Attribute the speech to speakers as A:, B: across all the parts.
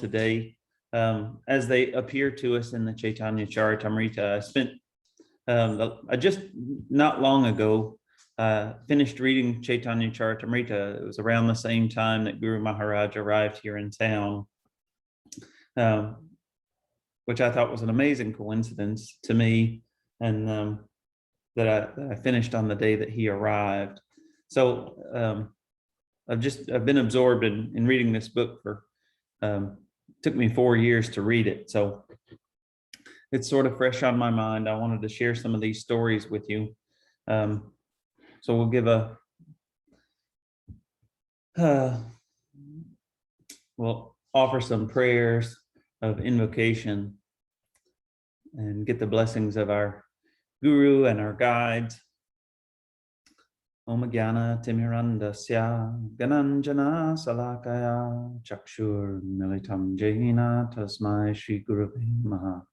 A: today as they appear to us in the Caitanya Charitamrita. I just not long ago finished reading Caitanya Charitamrita. It was around the same time that Guru Maharaj arrived here in town, which I thought was an amazing coincidence to me, and that I finished on the day that he arrived. So I've been absorbed in reading this book for took me 4 years to read it, so it's sort of fresh on my mind. I wanted to share some of these stories with you. So we'll give we'll offer some prayers of invocation and get the blessings of our Guru and our guides. Om Jnana Timirandasya Gananjana Salakaya Chakshur Militam Jena Tasmai Shri Gurave Namaha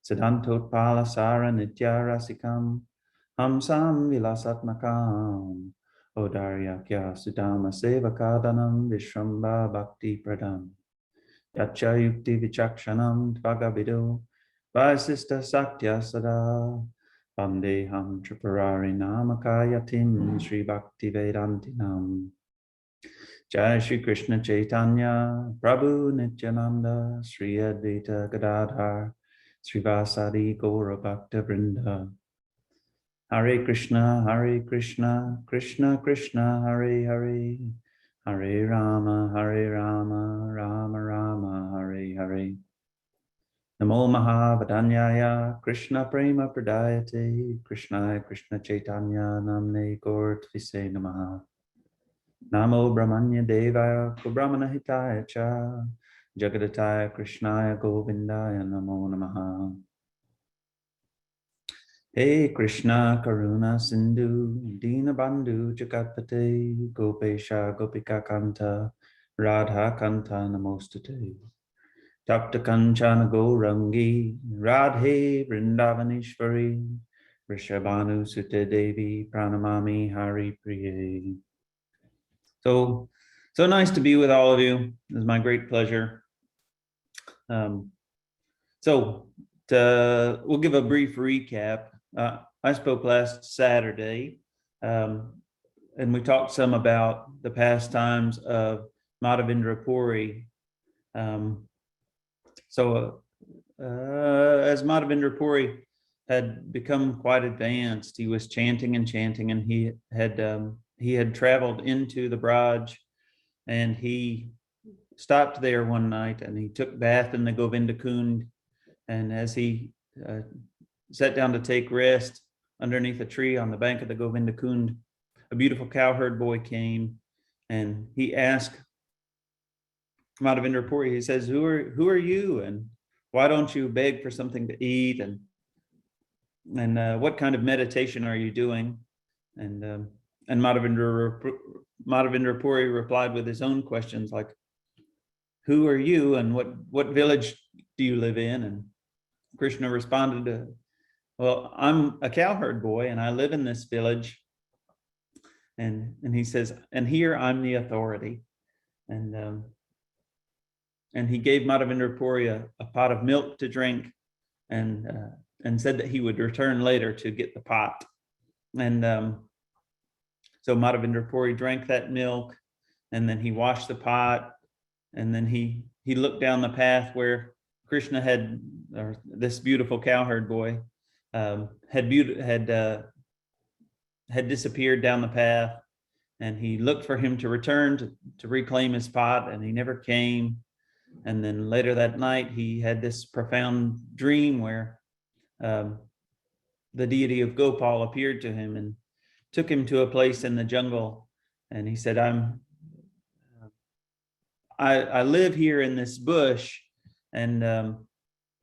A: Siddhantotpala Sara Nitya Rasikam Hamsam Vilasatmakam Odaryakya Sudama Sevakadanam Vishramba Bhakti Pradam Yacha Yukti Vichakshanam Tvagavido Vaisista Satya Sada Vandeham Tripurari Namakayatim Sri Bhakti Vedantinam Jai Shri Krishna Chaitanya Prabhu Nityananda Sri Advaita Gadadhar Sri Vasadi Gaura Bhakta Vrinda Hare Krishna, Krishna Krishna, Hare Hare, Hare Rama, Rama Rama, Hare Hare. Namo Mahavadanyaya, Krishna Prema Pradayate, Krishna Chaitanya, Namne Gaur Tvise Namaha. Namo Brahmanya Devaya, Brahmana Hitaya Cha, Jagadataya Krishnaya Govindaya, Namo Namaha. Hey Krishna Karuna Sindhu Dina Bandhu Jagatpate Gopesha Gopika Kanta Radha Kanta Namostate Tapta Kanchana Gourangi Radhe Vrindavaneshwari Rishabhanu Sute Devi Pranamami Hari Priye. So nice to be with all of you. It is my great pleasure. We'll give a brief recap. I spoke last Saturday, and we talked some about the pastimes of Madavindrapuri. As Madavindrapuri had become quite advanced, he was chanting, and he had traveled into the Braj, and he stopped there one night and he took bath in the Govinda Kund, and as he sat down to take rest underneath a tree on the bank of the Govinda Kund, a beautiful cowherd boy came and he asked Madavindrapuri, he says, who are you, and why don't you beg for something to eat, and what kind of meditation are you doing? And Madavindrapuri replied with his own questions, like, who are you and what village do you live in? And Krishna responded, well, I'm a cowherd boy and I live in this village. And he says, and here I'm the authority. And he gave Madavindrapuri a pot of milk to drink, and said that he would return later to get the pot. And so Madavindrapuri drank that milk, and then he washed the pot, and then he looked down the path where Krishna or this beautiful cowherd boy had disappeared down the path, and he looked for him to return to reclaim his pot, and he never came. And then later that night, he had this profound dream where the deity of Gopal appeared to him and took him to a place in the jungle, and he said, I live here in this bush, and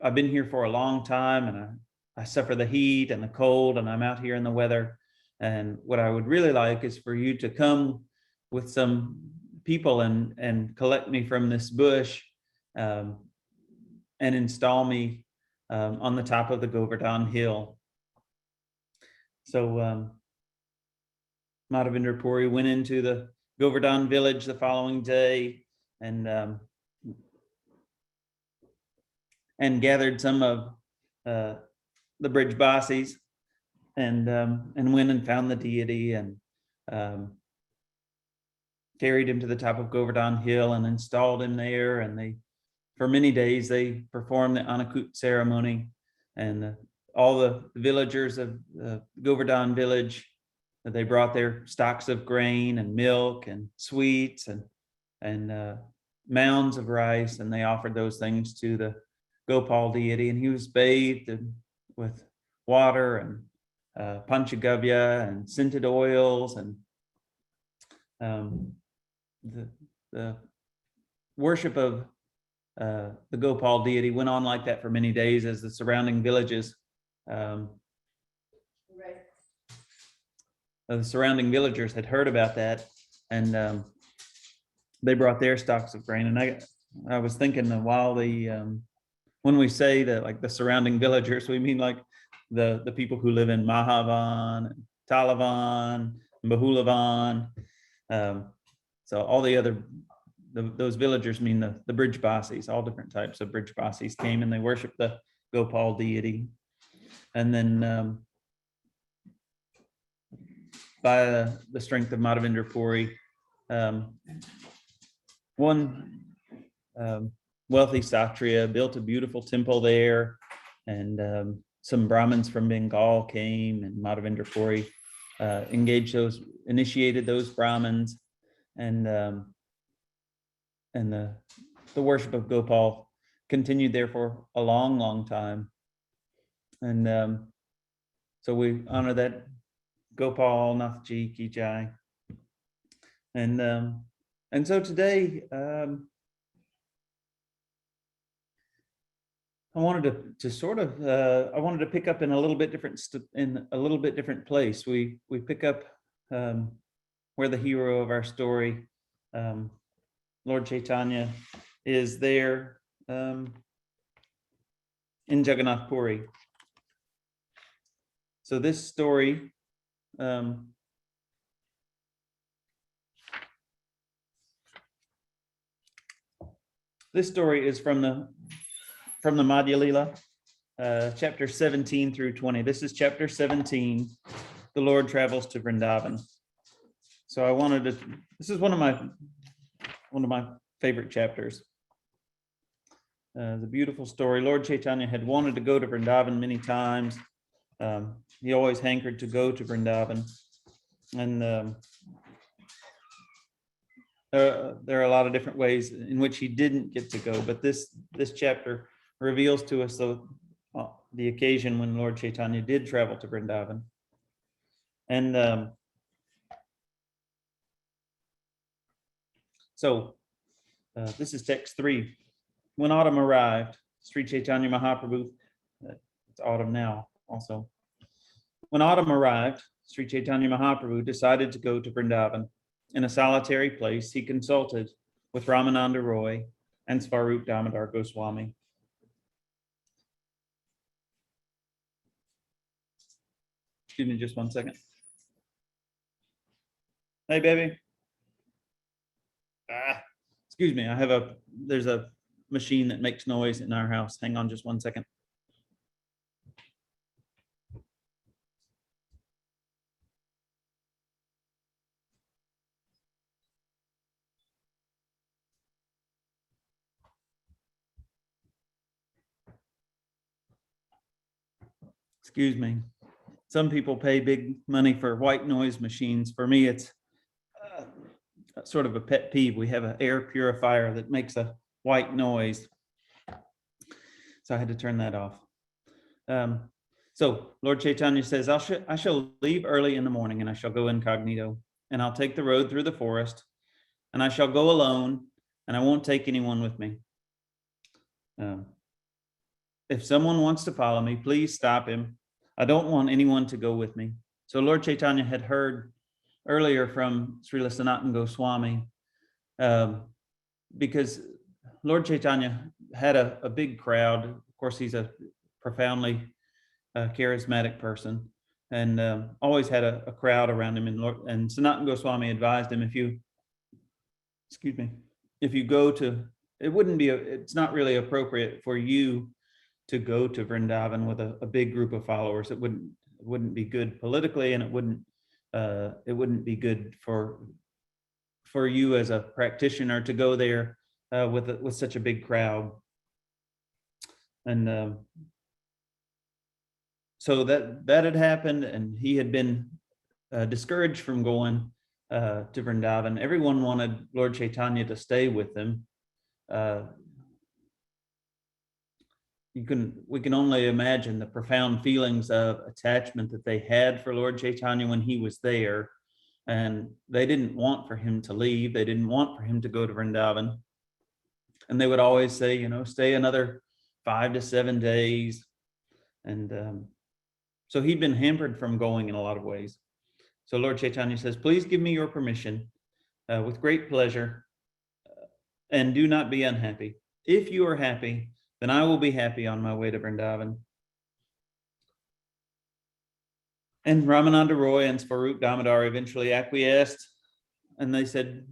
A: I've been here for a long time, and I suffer the heat and the cold, and I'm out here in the weather. And what I would really like is for you to come with some people and collect me from this bush and install me on the top of the Govardhana hill. So Madavindrapuri went into the Govardhana village the following day, and and gathered some of the Brijbasis and went and found the deity and carried him to the top of Govardhana hill and installed him there. And they, for many days, they performed the Anakut ceremony, and all the villagers of Govardhana village, they brought their stocks of grain and milk and sweets and mounds of rice, and they offered those things to the Gopal deity, and he was bathed with water and panchagavya and scented oils, and the worship of the Gopal deity went on like that for many days as the surrounding villages the surrounding villagers had heard about that, and they brought their stocks of grain. And I was thinking that while when we say that, like, the surrounding villagers, we mean like the people who live in Mahavan, Talavan, Bahulavan. So all the other those villagers mean the Brijbasis. All different types of Brijbasis came and they worshiped the Gopal deity. And then by the strength of Madavindrapuri, one wealthy Kshatriya built a beautiful temple there, and some Brahmins from Bengal came, and Madavindrapuri initiated those Brahmins, and the worship of Gopal continued there for a long, long time. And so we honor that Gopal Nath Ji Ki Jai. And so today, I wanted to sort of I wanted to pick up in a little bit different place. We pick up where the hero of our story, Lord Caitanya, is there in Jagannath Puri. So this story is from the Madhya Lila, chapter 17 through 20. This is chapter 17. The Lord travels to Vrndavan. So I wanted to. This is one of my favorite chapters. The beautiful story. Lord Caitanya had wanted to go to Vrndavan many times. He always hankered to go to Vrndavan, and there are a lot of different ways in which he didn't get to go. But this chapter reveals to us the occasion when Lord Caitanya did travel to Vrndavan. And so this is text 3. When autumn arrived, Sri Chaitanya Mahaprabhu, it's autumn now also. When autumn arrived, Sri Chaitanya Mahaprabhu decided to go to Vrndavan. In a solitary place, he consulted with Ramananda Roy and Svarup Damodar Goswami. Excuse me just one second. Hey, baby. Excuse me, there's a machine that makes noise in our house. Hang on just one second. Excuse me. Some people pay big money for white noise machines. For me, it's sort of a pet peeve. We have an air purifier that makes a white noise, so I had to turn that off. So Lord Caitanya says, I shall leave early in the morning, and I shall go incognito, and I'll take the road through the forest, and I shall go alone, and I won't take anyone with me. If someone wants to follow me, please stop him. I don't want anyone to go with me. So Lord Caitanya had heard earlier from Srila Sanatana Goswami, because Lord Caitanya had a big crowd. Of course, he's a profoundly charismatic person, and always had a crowd around him. And Sanatana Goswami advised him, if you go to, it's not really appropriate for you to go to Vrndavan with a big group of followers. It wouldn't be good politically, and it wouldn't be good for you as a practitioner to go there with such a big crowd. And so that had happened, and he had been discouraged from going to Vrndavan. Everyone wanted Lord Caitanya to stay with them. We can only imagine the profound feelings of attachment that they had for Lord Caitanya when he was there, and they didn't want for him to leave. They didn't want for him to go to Vrndavan, and they would always say, stay another 5 to 7 days. And so he'd been hampered from going in a lot of ways. So Lord Caitanya says, please give me your permission with great pleasure, and do not be unhappy. If you are happy, then I will be happy on my way to Vrndavan. And Ramananda Roy and Svarup Damodar eventually acquiesced, and they said,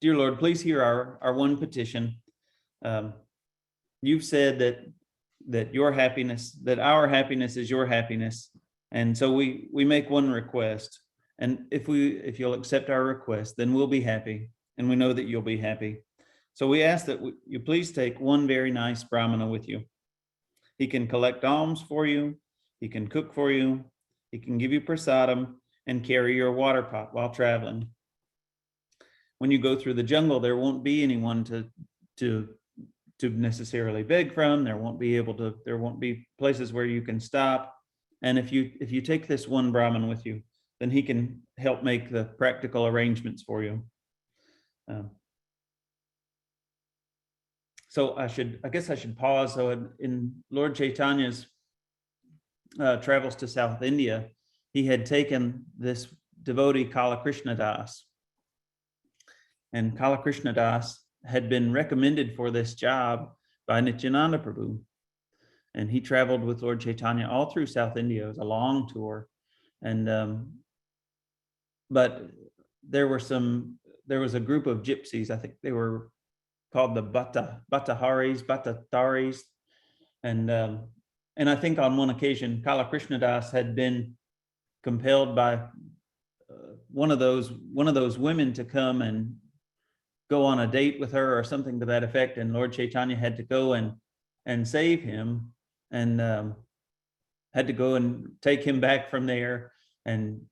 A: dear Lord, please hear our one petition. You've said that your happiness, that our happiness is your happiness. And so we make one request. And if you'll accept our request, then we'll be happy. And we know that you'll be happy. So we ask that you please take one very nice Brahmana with you. He can collect alms for you. He can cook for you. He can give you prasadam and carry your water pot while traveling. When you go through the jungle, there won't be anyone to necessarily beg from. There won't be places where you can stop. And if you take this one Brahmin with you, then he can help make the practical arrangements for you. So I guess I should pause. So in Lord Chaitanya's travels to South India, he had taken this devotee Kala Krishna Das. And Kala Krishna Das had been recommended for this job by Nityananda Prabhu. And he traveled with Lord Caitanya all through South India. It was a long tour. And but there was a group of gypsies. I think they were called the Bhattataris. And I think on one occasion, Kala Krishna Das had been compelled by one of those women to come and go on a date with her or something to that effect. And Lord Caitanya had to go and save him, and had to go and take him back from there and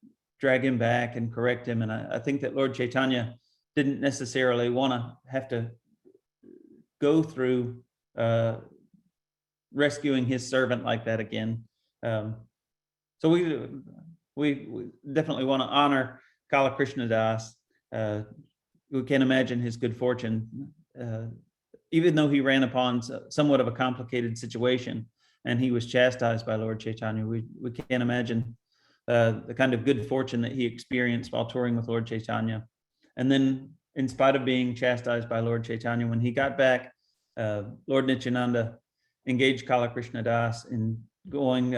A: drag him back and correct him. And I think that Lord Caitanya didn't necessarily want to have to go through rescuing his servant like that again. So we definitely want to honor Kala Krishna Das. We can't imagine his good fortune, even though he ran upon somewhat of a complicated situation and he was chastised by Lord Caitanya. We can't imagine the kind of good fortune that he experienced while touring with Lord Caitanya. And then, in spite of being chastised by Lord Caitanya, when he got back, Lord Nityananda engaged Kala Krishna Das in going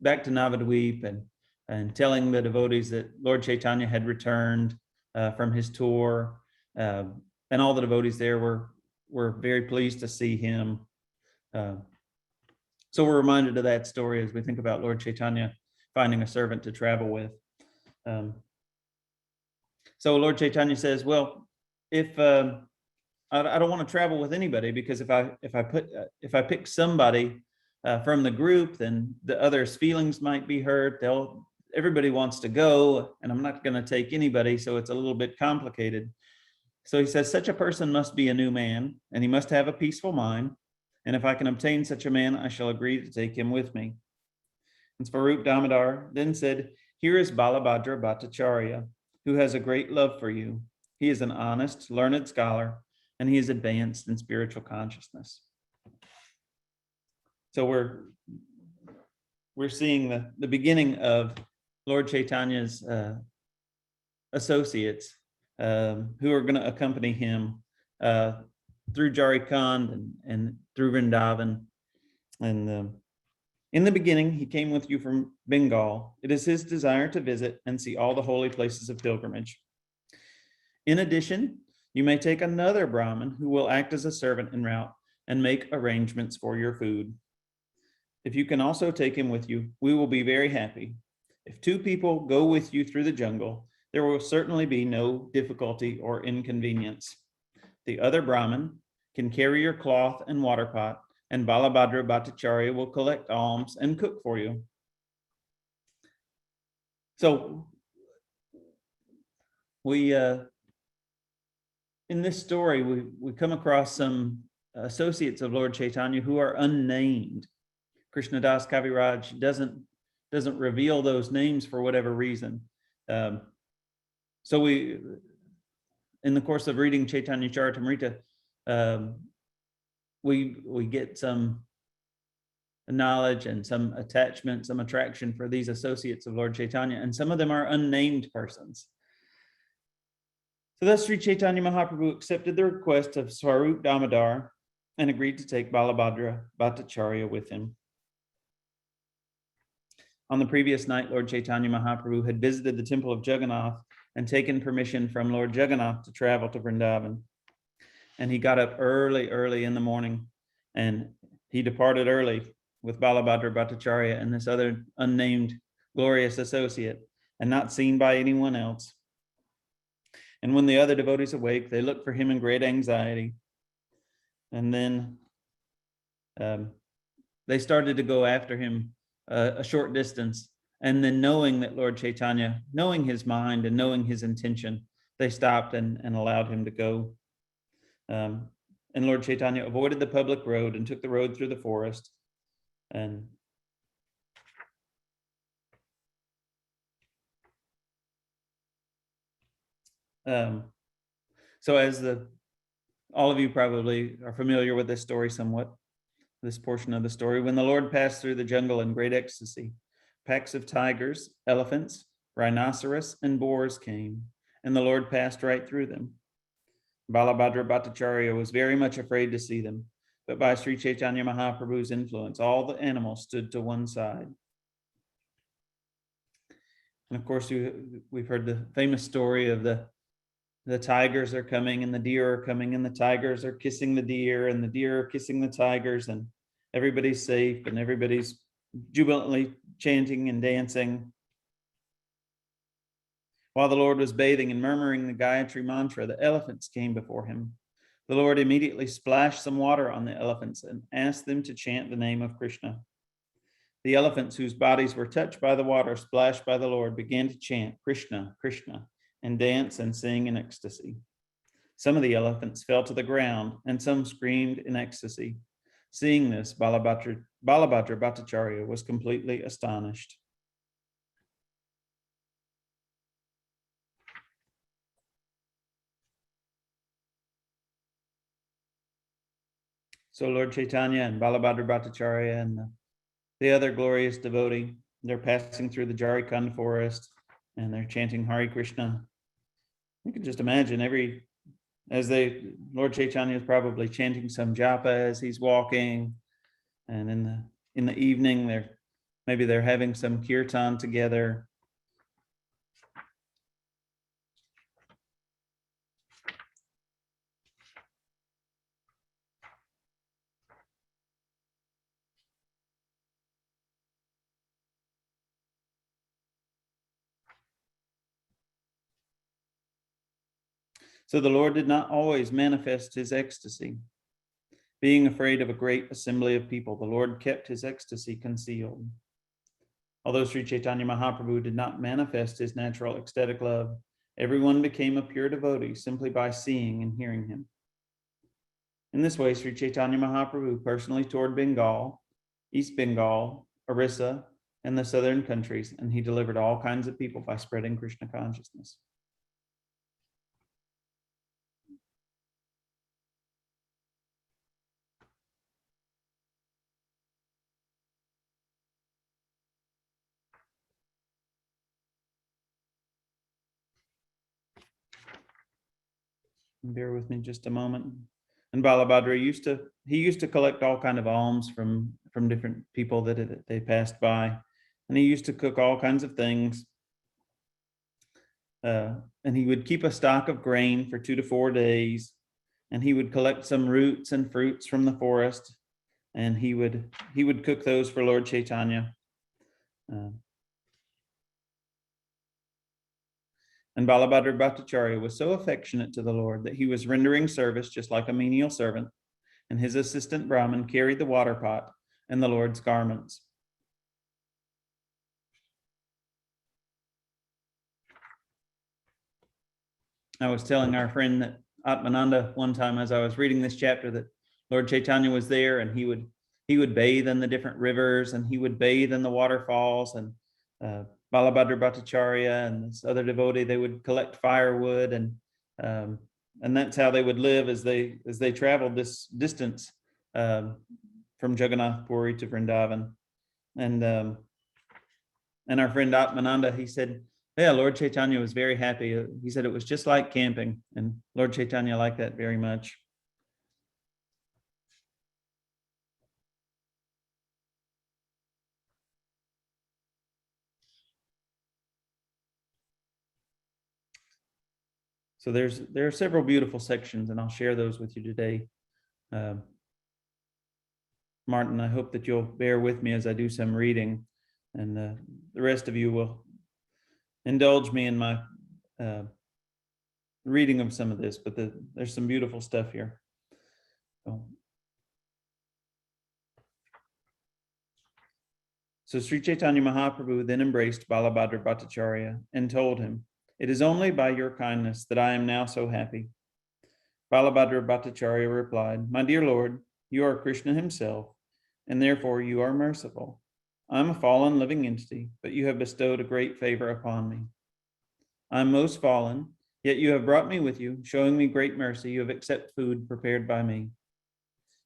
A: back to Navadvip and telling the devotees that Lord Caitanya had returned from his tour, and all the devotees there were very pleased to see him. So we're reminded of that story as we think about Lord Caitanya finding a servant to travel with. So Lord Caitanya says, well, if I don't want to travel with anybody, because if I pick somebody from the group, then the others' feelings might be hurt. Everybody wants to go, and I'm not going to take anybody, so it's a little bit complicated. So he says, such a person must be a new man, and he must have a peaceful mind. And if I can obtain such a man, I shall agree to take him with me. And Svarup Damodar then said, here is Balabhadra Bhattacharya, who has a great love for you. He is an honest, learned scholar, and he is advanced in spiritual consciousness. So we're seeing the beginning of Lord Chaitanya's associates who are going to accompany him through Jharkhand and through Vrndavan. And in the beginning, he came with you from Bengal. It is his desire to visit and see all the holy places of pilgrimage. In addition, you may take another Brahmin who will act as a servant en route and make arrangements for your food. If you can also take him with you, we will be very happy. If 2 people go with you through the jungle, there will certainly be no difficulty or inconvenience. The other Brahmin can carry your cloth and water pot, and Balabhadra Bhattacharya will collect alms and cook for you. So we, in this story, we come across some associates of Lord Chaitanya who are unnamed. Krishnadas Kaviraj doesn't reveal those names for whatever reason. So we, in the course of reading Chaitanya Charitamrita, we get some knowledge and some attachment, some attraction for these associates of Lord Chaitanya, and some of them are unnamed persons. So thus Sri Chaitanya Mahaprabhu accepted the request of Swarup Damodar and agreed to take Balabhadra Bhattacharya with him. On the previous night, Lord Chaitanya Mahaprabhu had visited the temple of Jagannath and taken permission from Lord Jagannath to travel to Vrndavan. And he got up early in the morning, and he departed early with Balabhadra Bhattacharya and this other unnamed glorious associate, and not seen by anyone else. And when the other devotees awake, they look for him in great anxiety. And then they started to go after him a short distance. And then knowing that Lord Chaitanya, knowing his mind and knowing his intention, they stopped and allowed him to go. And Lord Chaitanya avoided the public road and took the road through the forest. And so as all of you probably are familiar with this story somewhat, this portion of the story, when the Lord passed through the jungle in great ecstasy, packs of tigers, elephants, rhinoceros, and boars came, and the Lord passed right through them. Balabhadra Bhattacharya was very much afraid to see them, but by Sri Chaitanya Mahaprabhu's influence, all the animals stood to one side. And of course, we've heard the famous story of the tigers are coming and the deer are coming, and the tigers are kissing the deer and the deer are kissing the tigers, and everybody's safe and everybody's jubilantly chanting and dancing. While the Lord was bathing and murmuring the Gayatri mantra, the elephants came before him. The Lord immediately splashed some water on the elephants and asked them to chant the name of Krishna. The elephants, whose bodies were touched by the water splashed by the Lord, began to chant Krishna, Krishna, and dance and sing in ecstasy. Some of the elephants fell to the ground, and some screamed in ecstasy. Seeing this, Balabhadra Bhattacharya was completely astonished. So Lord Chaitanya and Balabhadra Bhattacharya and the other glorious devotee, they're passing through the Jharkhand forest and they're chanting Hare Krishna. You can just imagine Lord Chaitanya is probably chanting some japa as he's walking, and in the evening maybe they're having some kirtan together. So the Lord did not always manifest his ecstasy. Being afraid of a great assembly of people, the Lord kept his ecstasy concealed. Although Sri Chaitanya Mahaprabhu did not manifest his natural ecstatic love, everyone became a pure devotee simply by seeing and hearing him. In this way, Sri Chaitanya Mahaprabhu personally toured Bengal, East Bengal, Orissa, and the southern countries, and he delivered all kinds of people by spreading Krishna consciousness. Bear with me just a moment. And Balabhadra used to collect all kind of alms from different people that they passed by, and he used to cook all kinds of things. And he would keep a stock of grain for 2 to 4 days, and he would collect some roots and fruits from the forest, and he would cook those for Lord Caitanya. And Balabhadra Bhattacharya was so affectionate to the Lord that he was rendering service just like a menial servant, and his assistant Brahmin carried the water pot and the Lord's garments. I was telling our friend that Atmananda one time as I was reading this chapter that Lord Caitanya was there, and he would bathe in the different rivers, and he would bathe in the waterfalls, and Balabhadra Bhattacharya and this other devotee, they would collect firewood, and that's how they would live as they traveled this distance from Jagannath Puri to Vrndavan. And our friend Atmananda, he said, yeah, Lord Caitanya was very happy. He said it was just like camping, and Lord Caitanya liked that very much. So there are several beautiful sections, and I'll share those with you today. Martin, I hope that you'll bear with me as I do some reading, and the rest of you will indulge me in my reading of some of this, but there's some beautiful stuff here. So Sri Chaitanya Mahaprabhu then embraced Balabhadra Bhattacharya and told him, "It is only by your kindness that I am now so happy." Balabhadra Bhattacharya replied, "My dear Lord, you are Krishna himself, and therefore you are merciful. I am a fallen living entity, but you have bestowed a great favor upon me. I am most fallen, yet you have brought me with you, showing me great mercy. You have accepted food prepared by me.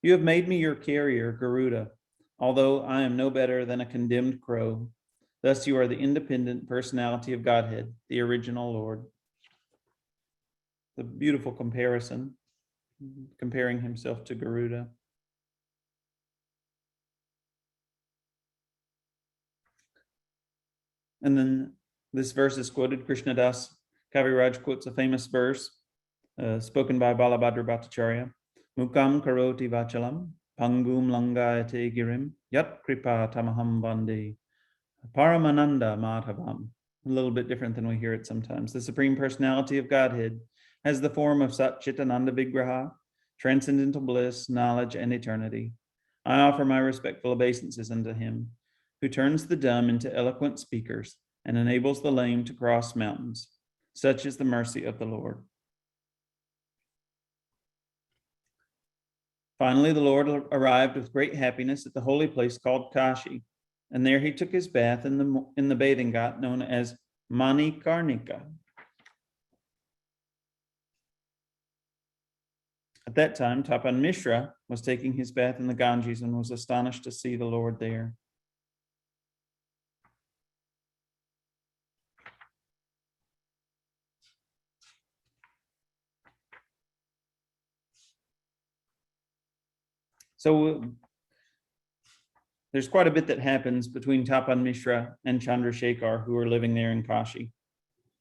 A: You have made me your carrier, Garuda, although I am no better than a condemned crow. Thus you are the independent personality of Godhead, the original Lord." The beautiful comparison, comparing himself to Garuda. And then this verse is quoted. Krishnadas Kaviraj quotes a famous verse spoken by Balabhadra Bhattacharya. Mukam karoti vachalam, pangum langayate girim, yat kripa tamaham vande, paramananda madhavam. A little bit different than we hear it sometimes. The Supreme Personality of Godhead has the form of Sat Chitananda Vigraha, transcendental bliss, knowledge, and eternity. I offer my respectful obeisances unto him, who turns the dumb into eloquent speakers and enables the lame to cross mountains. Such is the mercy of the Lord. Finally, the Lord arrived with great happiness at the holy place called Kashi, and there he took his bath in the bathing ghat known as Manikarnika. At that time, Tapan Mishra was taking his bath in the Ganges and was astonished to see the Lord there. So there's quite a bit that happens between Tapan Mishra and Chandrasekhar, who are living there in Kashi.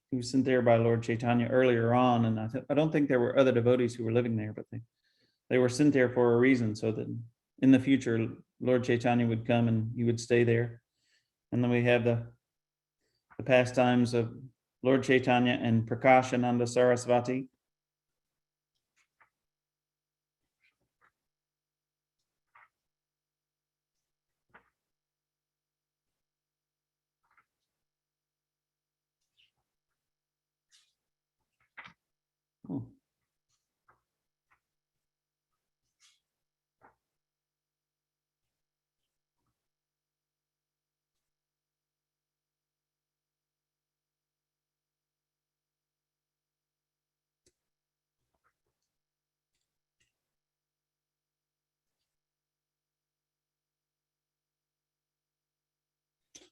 A: He was sent there by Lord Caitanya earlier on, and I don't think there were other devotees who were living there, but they were sent there for a reason, so that in the future, Lord Caitanya would come and he would stay there. And then we have the pastimes of Lord Caitanya and Prakashananda Sarasvati. Oh.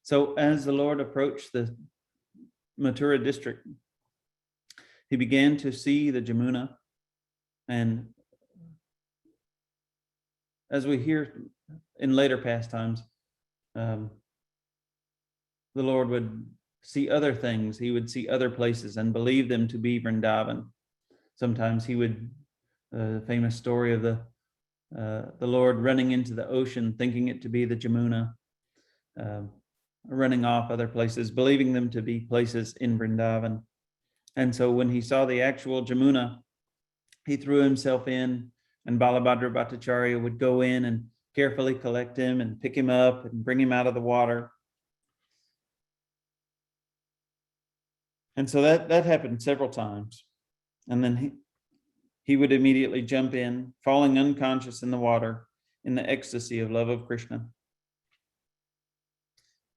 A: So as the Lord approached the Mathura district, he began to see the Jamuna, and as we hear in later pastimes, the Lord would see other things. He would see other places and believe them to be Vrndavan. Sometimes he would, the famous story of the the Lord running into the ocean, thinking it to be the Jamuna, running off other places, believing them to be places in Vrndavan. And so when he saw the actual Jamuna, he threw himself in, and Balabhadra Bhattacharya would go in and carefully collect him and pick him up and bring him out of the water. And so that happened several times. And then he would immediately jump in, falling unconscious in the water in the ecstasy of love of Krishna.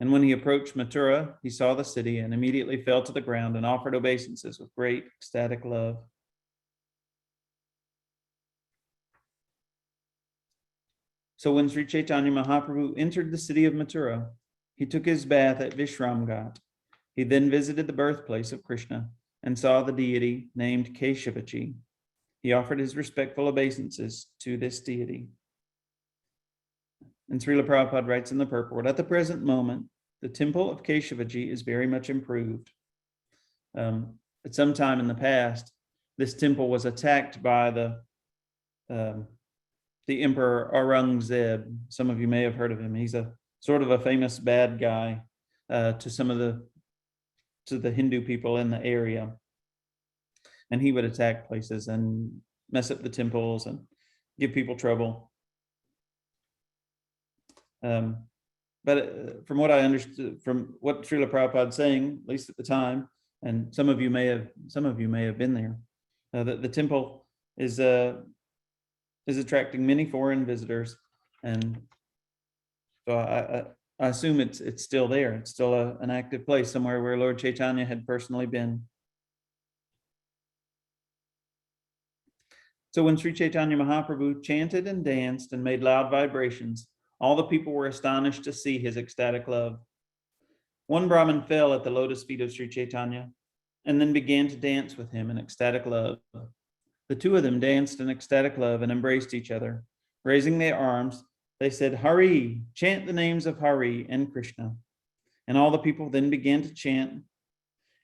A: And when he approached Mathura, he saw the city and immediately fell to the ground and offered obeisances with great ecstatic love. So when Sri Caitanya Mahaprabhu entered the city of Mathura, he took his bath at Vishramghat. He then visited the birthplace of Krishna and saw the deity named Keshavaji. He offered his respectful obeisances to this deity. And Srila Prabhupada writes in the purport, at the present moment, the temple of Keshavaji is very much improved. At some time in the past, this temple was attacked by the Emperor Aurangzeb. Some of you may have heard of him. He's a sort of a famous bad guy to the Hindu people in the area. And he would attack places and mess up the temples and give people trouble. But from what I understood, from what Srila Prabhupada is saying, at least at the time, and some of you may have been there, that the temple is attracting many foreign visitors, and so I assume it's still there. It's still an active place somewhere where Lord Chaitanya had personally been. So when Sri Chaitanya Mahaprabhu chanted and danced and made loud vibrations, all the people were astonished to see his ecstatic love. One Brahmin fell at the lotus feet of Sri Chaitanya and then began to dance with him in ecstatic love. The two of them danced in ecstatic love and embraced each other. Raising their arms, they said, Hari, chant the names of Hari and Krishna. And all the people then began to chant,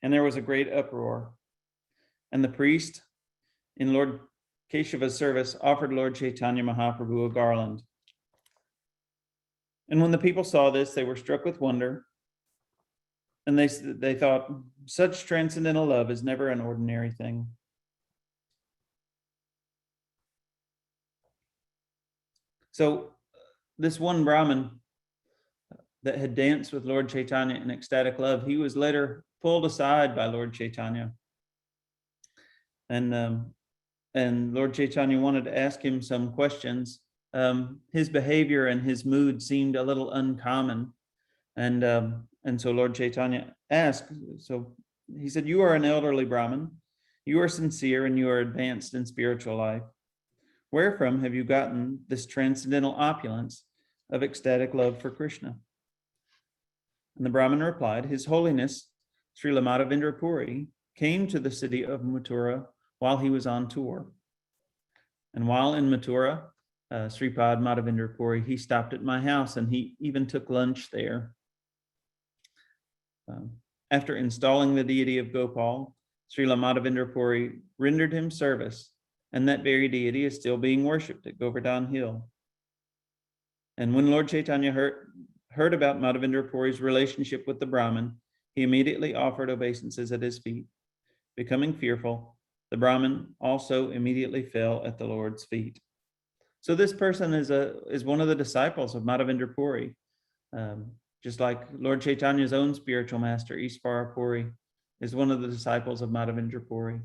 A: and there was a great uproar. And the priest, in Lord Keshava's service, offered Lord Chaitanya Mahaprabhu a garland. And when the people saw this, they were struck with wonder, and they thought, such transcendental love is never an ordinary thing. So this one Brahmin that had danced with Lord Chaitanya in ecstatic love, he was later pulled aside by Lord Chaitanya. And Lord Chaitanya wanted to ask him some questions. His behavior and his mood seemed a little uncommon. And so Lord Chaitanya asked, so he said, you are an elderly Brahmin. You are sincere and you are advanced in spiritual life. Wherefrom have you gotten this transcendental opulence of ecstatic love for Krishna? And the Brahmin replied, His Holiness, Srila Madavindrapuri, came to the city of Mathura while he was on tour. And while in Mathura, Sripad Madavindrapuri, he stopped at my house and he even took lunch there. After installing the deity of Gopal, Srila Madavindrapuri rendered him service, and that very deity is still being worshipped at Govardhana Hill. And when Lord Chaitanya heard about Madavindrapuri's relationship with the Brahmin, he immediately offered obeisances at his feet. Becoming fearful, the Brahmin also immediately fell at the Lord's feet. So this person is one of the disciples of Madavindrapuri, just like Lord Chaitanya's own spiritual master, Isvara Puri, is one of the disciples of Madavindrapuri.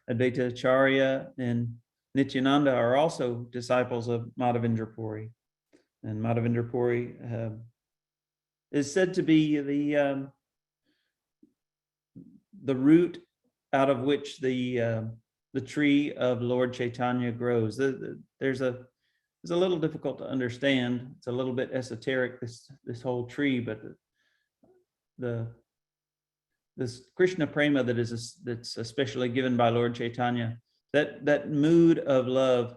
A: Advaita Acharya and Nityananda are also disciples of Madavindrapuri. And Madavindrapuri is said to be the root out of which the tree of Lord Chaitanya grows. There's a little difficult to understand. It's a little bit esoteric, this whole tree, but this Krishna prema that's especially given by Lord Chaitanya, that mood of love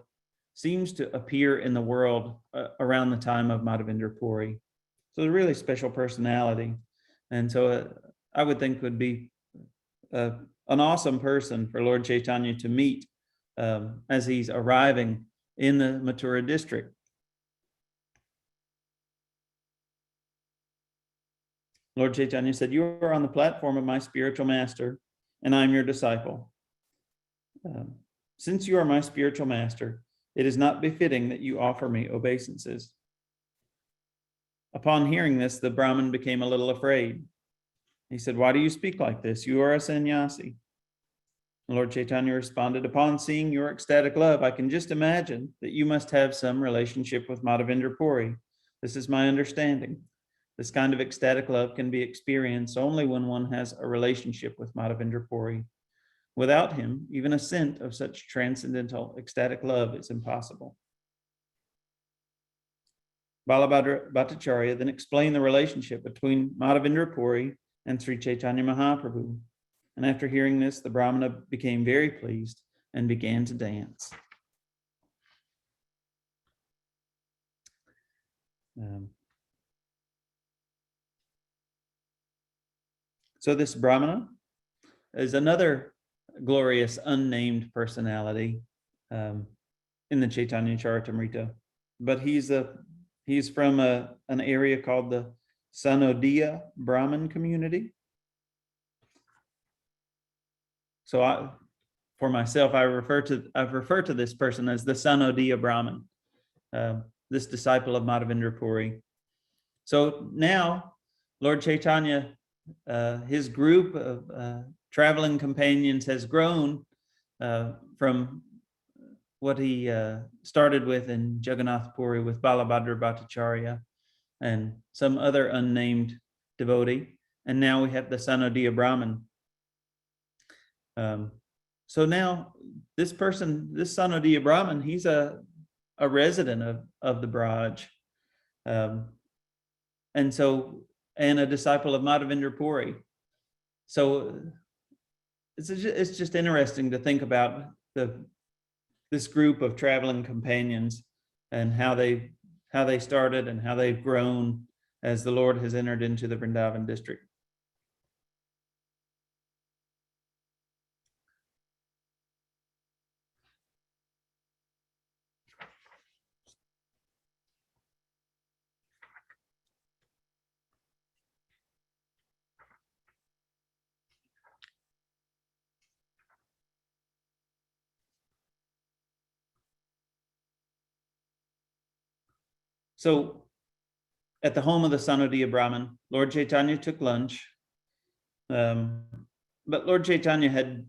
A: seems to appear in the world around the time of Madavindrapuri. So a really special personality. And so I would think would be an awesome person for Lord Chaitanya to meet as he's arriving in the Mathura district. Lord Chaitanya said, "You are on the platform of my spiritual master, and I am your disciple. Since you are my spiritual master, it is not befitting that you offer me obeisances." Upon hearing this, the Brahmin became a little afraid. He said, "Why do you speak like this? You are a sannyasi." Lord Chaitanya responded, "Upon seeing your ecstatic love, I can just imagine that you must have some relationship with Madavindrapuri. This is my understanding. This kind of ecstatic love can be experienced only when one has a relationship with Madavindrapuri. Without him, even a scent of such transcendental ecstatic love is impossible." Balabhadra Bhattacharya then explained the relationship between Madavindrapuri and Sri Chaitanya Mahaprabhu. And after hearing this, the Brahmana became very pleased and began to dance. So this Brahmana is another glorious unnamed personality in the Caitanya Charitamrita, but he's from an area called the Sanodiya Brahmin community. So for myself, I've referred to this person as the Sanodiya Brahmin, this disciple of Madavindrapuri. So now Lord Chaitanya, his group of traveling companions has grown from what he started with in Jagannath Puri with Balabhadra Bhattacharya and some other unnamed devotee. And now we have the Sanodiya Brahmin. So now this Sanodiya Brahmin, he's a resident of the Braj. And a disciple of Madavindrapuri. So it's just interesting to think about this group of traveling companions and how they started and how they've grown as the Lord has entered into the Vrndavan district. So at the home of the Sanodiya Brahmin, Lord Chaitanya took lunch. But Lord Chaitanya had,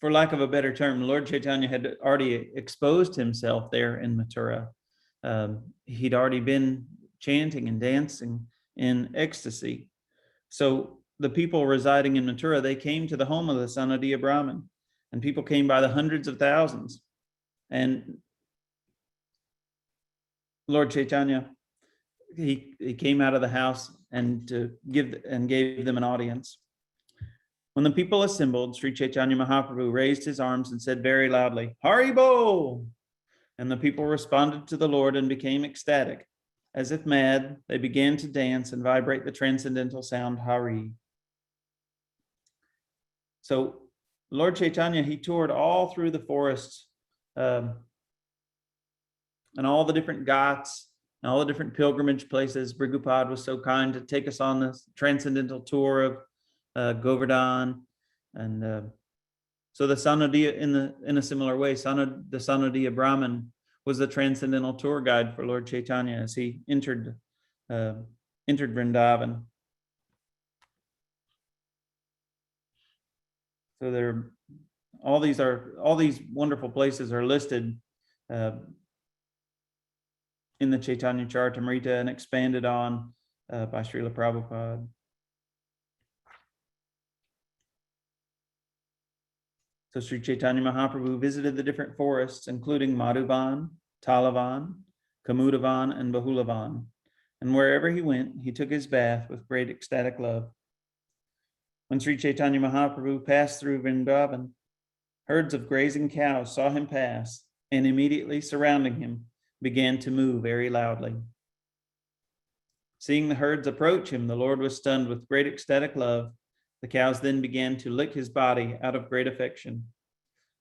A: for lack of a better term, Lord Chaitanya had already exposed himself there in Mathura. He'd already been chanting and dancing in ecstasy. So the people residing in Mathura, they came to the home of the Sanodiya Brahmin, and people came by the hundreds of thousands. And Lord Chaitanya, he came out of the house and gave them an audience. When the people assembled, Sri Chaitanya Mahaprabhu raised his arms and said very loudly, "Haribol!" And the people responded to the Lord and became ecstatic. As if mad, they began to dance and vibrate the transcendental sound Hari. So Lord Chaitanya, he toured all through the forests and all the different ghats and all the different pilgrimage places. Brigupad was so kind to take us on this transcendental tour of Govardhana. And so the Sanodiya, in a similar way, the Sanodiya Brahmin was the transcendental tour guide for Lord Chaitanya as he entered Vrndavan. So all these wonderful places are listed in the Caitanya Charitamrita and expanded on by Srila Prabhupada. So Sri Chaitanya Mahaprabhu visited the different forests, including Madhuban, Talavan, Kamudavan, and Bahulavan. And wherever he went, he took his bath with great ecstatic love. When Sri Chaitanya Mahaprabhu passed through Vrndavan, herds of grazing cows saw him pass, and immediately surrounding him, began to move very loudly. Seeing the herds approach him, the Lord was stunned with great ecstatic love. The cows then began to lick his body out of great affection.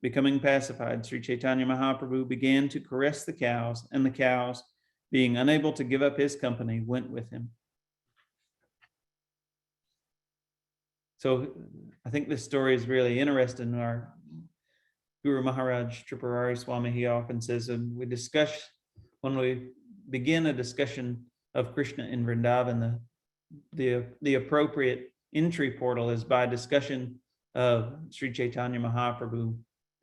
A: Becoming pacified, Sri Caitanya Mahaprabhu began to caress the cows, and the cows, being unable to give up his company, went with him. So I think this story is really interesting. Our Guru Maharaj Tripurari Swami, he often says, and when we begin a discussion of Krishna in Vrndavan, the appropriate entry portal is by discussion of Sri Caitanya Mahaprabhu.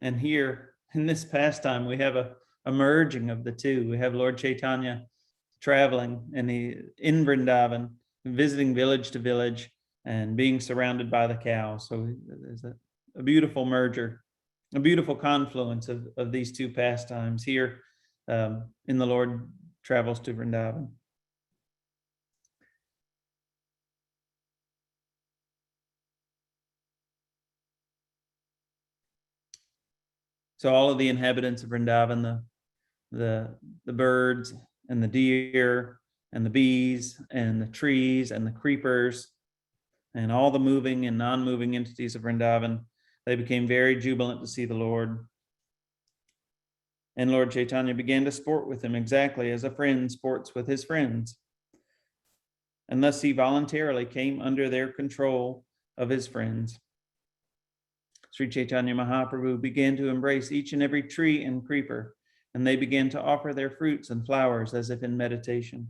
A: And here in this pastime, we have a merging of the two. We have Lord Chaitanya traveling in Vrndavan, visiting village to village, and being surrounded by the cows. So there's a beautiful merger, a beautiful confluence of these two pastimes here in the Lord travels to Vrndavan. So all of the inhabitants of Vrndavan, the birds and the deer and the bees and the trees and the creepers and all the moving and non-moving entities of Vrndavan, they became very jubilant to see the Lord. And Lord Chaitanya began to sport with them exactly as a friend sports with his friends. And thus he voluntarily came under their control of his friends. Sri Chaitanya Mahaprabhu began to embrace each and every tree and creeper, and they began to offer their fruits and flowers as if in meditation.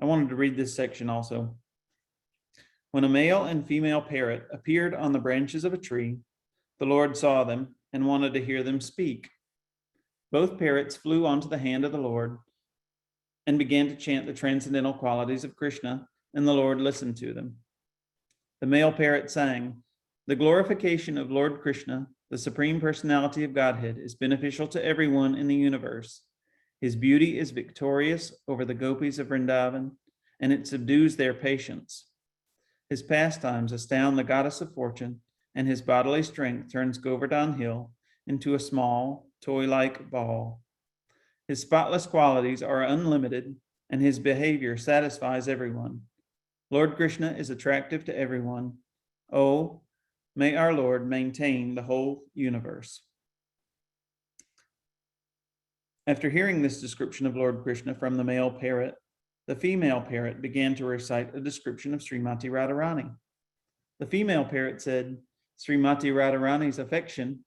A: I wanted to read this section also. When a male and female parrot appeared on the branches of a tree, the Lord saw them and wanted to hear them speak. Both parrots flew onto the hand of the Lord and began to chant the transcendental qualities of Krishna, and the Lord listened to them. The male parrot sang, "The glorification of Lord Krishna, the Supreme Personality of Godhead, is beneficial to everyone in the universe. His beauty is victorious over the gopis of Vrndavan, and it subdues their patience. His pastimes astound the goddess of fortune, and his bodily strength turns Govardhana hill into a small, toy-like ball. His spotless qualities are unlimited, and his behavior satisfies everyone. Lord Krishna is attractive to everyone. Oh, may our Lord maintain the whole universe." After hearing this description of Lord Krishna from the male parrot, the female parrot began to recite a description of Srimati Radharani. The female parrot said, "Srimati Radharani's affection,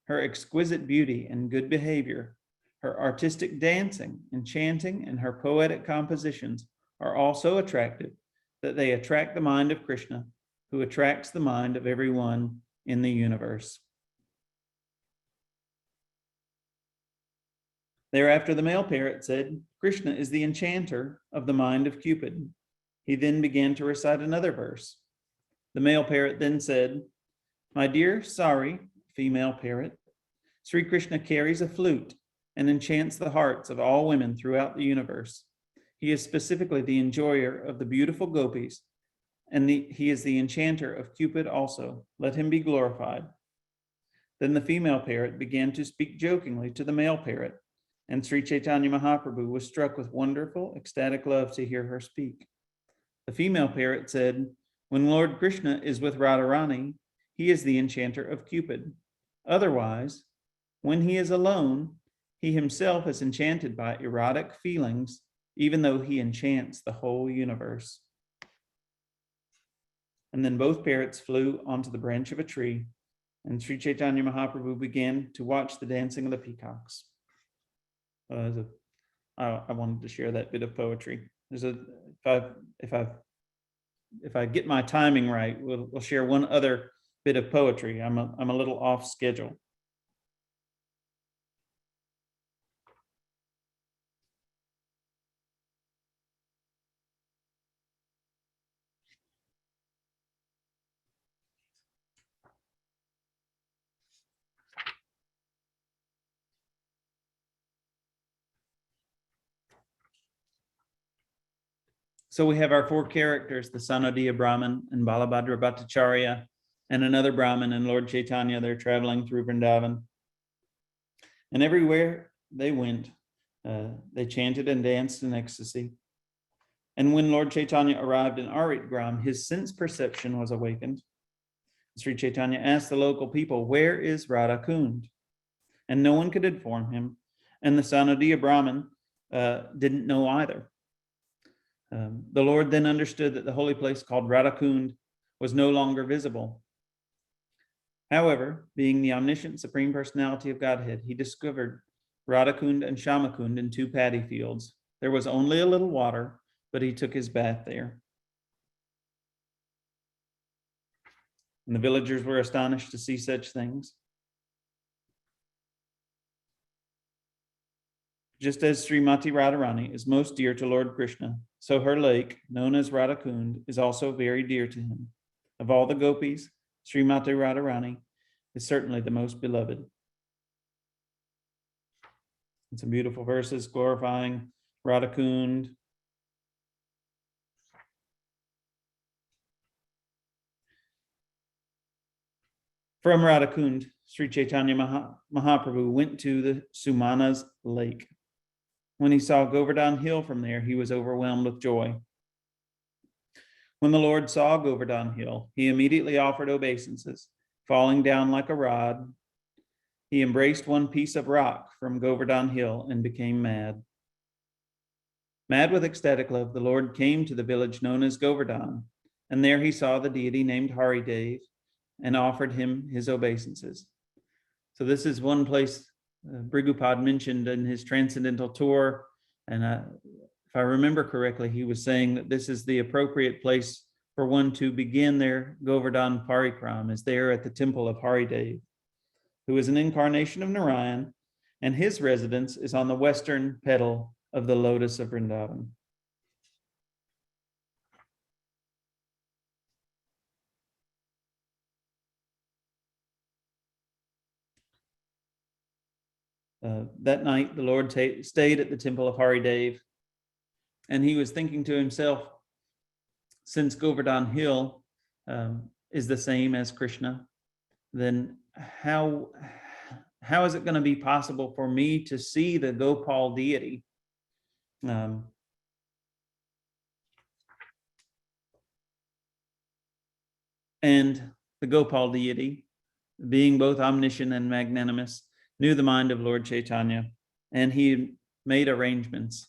A: her exquisite beauty and good behavior, her artistic dancing and chanting, and her poetic compositions are all so attractive that they attract the mind of Krishna, who attracts the mind of everyone in the universe." Thereafter, the male parrot said, "Krishna is the enchanter of the mind of Cupid." He then began to recite another verse. The male parrot then said, "My dear Sari, female parrot, Sri Krishna carries a flute and enchants the hearts of all women throughout the universe. He is specifically the enjoyer of the beautiful gopis, and he is the enchanter of Cupid also. Let him be glorified." Then the female parrot began to speak jokingly to the male parrot, and Sri Chaitanya Mahaprabhu was struck with wonderful, ecstatic love to hear her speak. The female parrot said, "When Lord Krishna is with Radharani, he is the enchanter of Cupid. Otherwise, when he is alone, he himself is enchanted by erotic feelings, even though he enchants the whole universe." And then both parrots flew onto the branch of a tree, and Sri Chaitanya Mahaprabhu began to watch the dancing of the peacocks. I wanted to share that bit of poetry. If I get my timing right, we'll share one other bit of poetry. I'm a little off schedule. So we have our four characters, the Sanodiya Brahmin and Balabhadra Bhattacharya, and another Brahmin and Lord Chaitanya. They're traveling through Vrndavan. And everywhere they went, They chanted and danced in ecstasy. And when Lord Chaitanya arrived in Aritgram, his sense perception was awakened. Sri Chaitanya asked the local people, "Where is Radha Kund?" And no one could inform him. And the Sanodiya Brahmin didn't know either. The Lord then understood that the holy place called Radha Kund was no longer visible. However, being the omniscient Supreme Personality of Godhead, he discovered Radha Kund and Shama Kund in 2 paddy fields. There was only a little water, but he took his bath there. And the villagers were astonished to see such things. Just as Srimati Radharani is most dear to Lord Krishna, so her lake, known as Radha Kund, is also very dear to him. Of all the gopis, Srimati Radharani is certainly the most beloved. And some beautiful verses glorifying Radha Kund. From Radha Kund, Sri Chaitanya Mahaprabhu went to the Sumana's lake. When he saw Govardhana hill from there, he was overwhelmed with joy. When the Lord saw Govardhana hill, he immediately offered obeisances. Falling down like a rod, he embraced one piece of rock from Govardhana hill and became mad. Mad with ecstatic love, the Lord came to the village known as Govardhana, and there he saw the deity named Haridev and offered him his obeisances. So this is one place Brigupad mentioned in his transcendental tour, and if I remember correctly, he was saying that this is the appropriate place for one to begin their Govardhan Parikram, is there at the temple of Haridev, who is an incarnation of Narayan, and his residence is on the western petal of the lotus of Vrndavan. That night, the Lord stayed at the temple of Haridev, and he was thinking to himself, since Govardhan Hill is the same as Krishna, then how is it going to be possible for me to see the Gopal Deity? And the Gopal Deity, being both omniscient and magnanimous, knew the mind of Lord Chaitanya, and he made arrangements,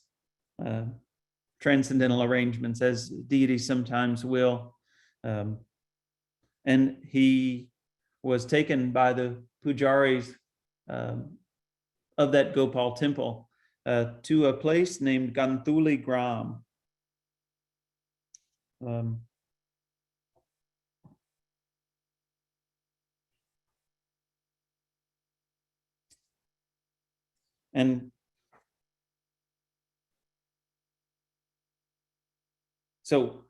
A: transcendental arrangements, as deities sometimes will. And he was taken by the pujaris of that Gopal temple to a place named Ganthuli Gram. And so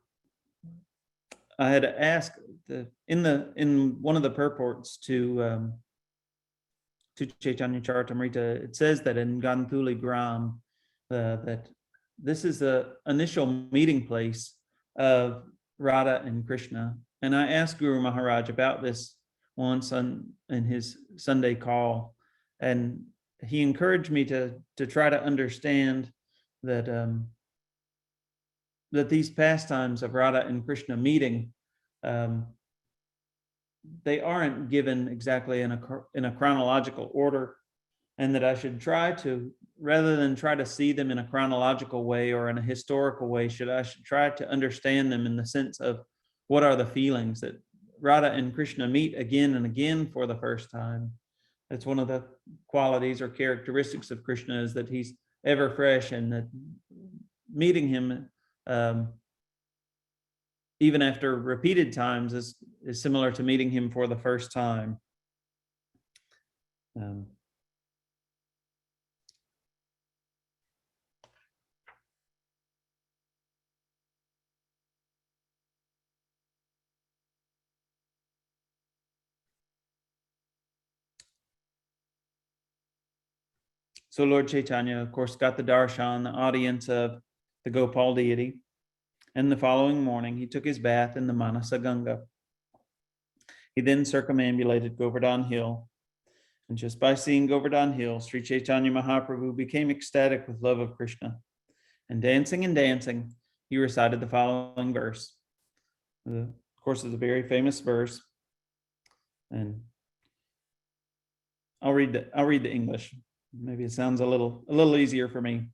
A: I had asked in one of the purports to Chaitanya Charitamrita, it says that in Ganthuli Gram that this is the initial meeting place of Radha and Krishna. And I asked Guru Maharaj about this once in his Sunday call, and he encouraged me to try to understand that that these pastimes of Radha and Krishna meeting, they aren't given exactly in a chronological order, and that I should try to, rather than try to see them in a chronological way or in a historical way, I should try to understand them in the sense of what are the feelings that Radha and Krishna meet again and again for the first time. That's one of the qualities or characteristics of Krishna, is that he's ever fresh, and that meeting him even after repeated times is similar to meeting him for the first time. So Lord Chaitanya, of course, got the darshan, the audience of the Gopal Deity. And the following morning, he took his bath in the Manasa Ganga. He then circumambulated Govardhan Hill, And just by seeing Govardhana Hill, Sri Chaitanya Mahaprabhu became ecstatic with love of Krishna. And dancing, he recited the following verse. Of course, it's a very famous verse. And I'll read the English. Maybe it sounds a little easier for me.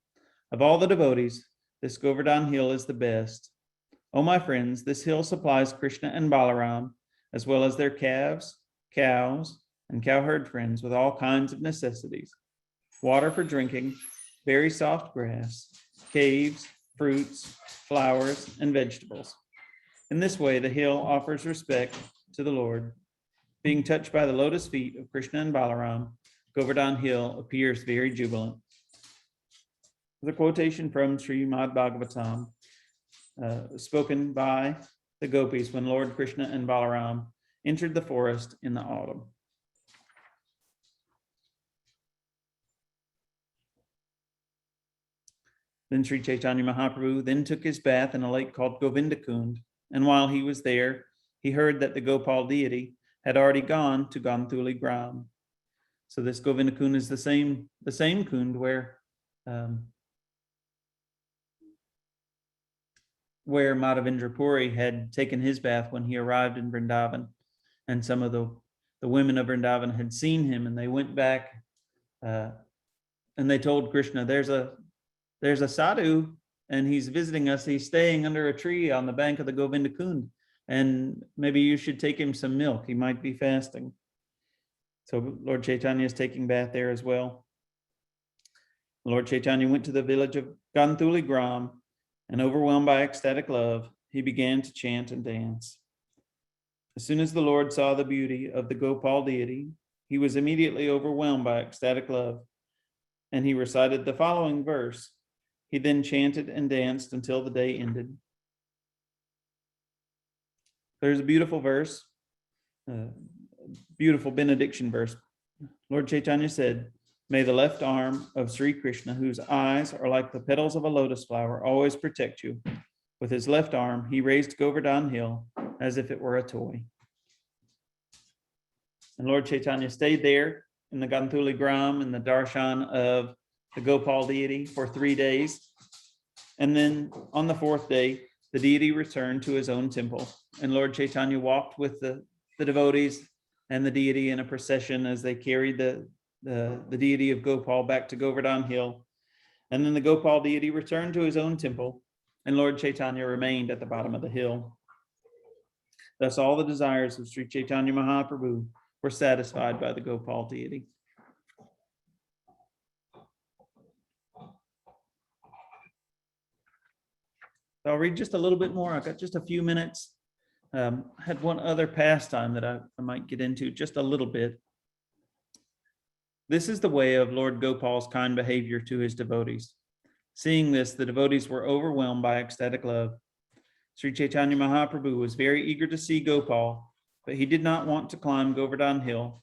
A: Of all the devotees, this Govardhana Hill is the best. Oh, my friends, this hill supplies Krishna and Balaram, as well as their calves, cows, and cowherd friends with all kinds of necessities. Water for drinking, very soft grass, caves, fruits, flowers, and vegetables. In this way, the hill offers respect to the Lord. Being touched by the lotus feet of Krishna and Balaram, Govardhana Hill appears very jubilant. The quotation from Srimad Bhagavatam, spoken by the gopis when Lord Krishna and Balaram entered the forest in the autumn. Then Sri Chaitanya Mahaprabhu then took his bath in a lake called Govindakund, and while he was there, he heard that the Gopal Deity had already gone to Ganthuli Gram. So this Govindakund is the same kund where Madavindrapuri had taken his bath when he arrived in Vrndavan, and some of the women of Vrndavan had seen him, and they went back and they told Krishna, there's a sadhu and he's visiting us. He's staying under a tree on the bank of the Govindakund, and maybe you should take him some milk. He might be fasting. So Lord Chaitanya is taking bath there as well. Lord Chaitanya went to the village of Ganthuli Gram, and overwhelmed by ecstatic love, he began to chant and dance. As soon as the Lord saw the beauty of the Gopal Deity, he was immediately overwhelmed by ecstatic love, and he recited the following verse. He then chanted and danced until the day ended. There's a beautiful verse, beautiful benediction verse. Lord Chaitanya said, "May the left arm of Sri Krishna, whose eyes are like the petals of a lotus flower, always protect you." With his left arm, he raised Govardhana Hill as if it were a toy. And Lord Chaitanya stayed there in the Ganthuli Gram in the darshan of the Gopal Deity for 3 days. And then on the 4th day, the deity returned to his own temple. And Lord Chaitanya walked with the devotees and the deity in a procession as they carried the deity of Gopal back to Govardhana Hill. And then the Gopal deity returned to his own temple, and Lord Chaitanya remained at the bottom of the hill. Thus all the desires of Sri Chaitanya Mahaprabhu were satisfied by the Gopal deity. I'll read just a little bit more. I've got just a few minutes. I had one other pastime that I might get into just a little bit. This is the way of Lord Gopal's kind behavior to his devotees. Seeing this, the devotees were overwhelmed by ecstatic love. Sri Chaitanya Mahaprabhu was very eager to see Gopal, but he did not want to climb Govardhana Hill.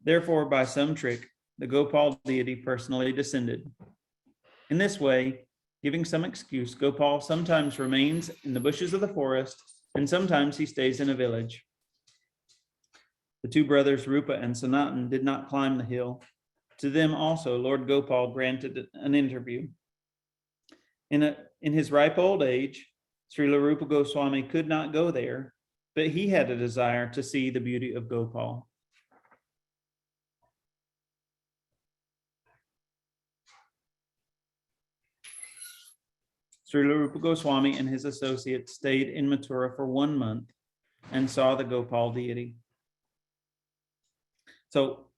A: Therefore, by some trick, the Gopal deity personally descended. In this way, giving some excuse, Gopal sometimes remains in the bushes of the forest, and sometimes he stays in a village. The two brothers Rupa and Sanatan did not climb the hill. To them also, Lord Gopal granted an interview. In his ripe old age, Srila Rupa Goswami could not go there, but he had a desire to see the beauty of Gopal. Srila Rupa Goswami and his associates stayed in Mathura for 1 month and saw the Gopal deity. So,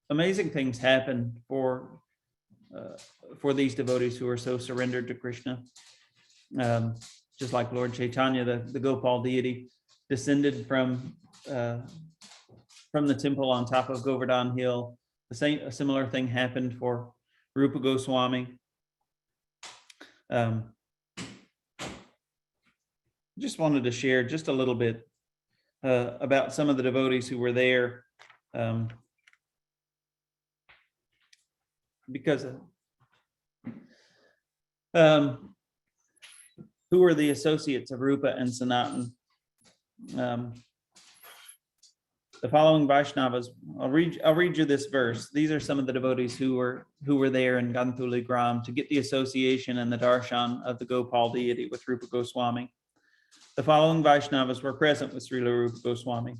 A: amazing things happen for these devotees who are so surrendered to Krishna. Just like Lord Chaitanya, the Gopal deity descended from the temple on top of Govardhana Hill. A similar thing happened for Rupa Goswami. Just wanted to share just a little bit about some of the devotees who were there, because who were the associates of Rupa and Sanatan. The following Vaishnavas, I'll read you this verse. These are some of the devotees who were there in Gantuli Gram to get the association and the darshan of the Gopal Deity with Rupa Goswami. The following Vaishnavas were present with Srila Rupa Goswami: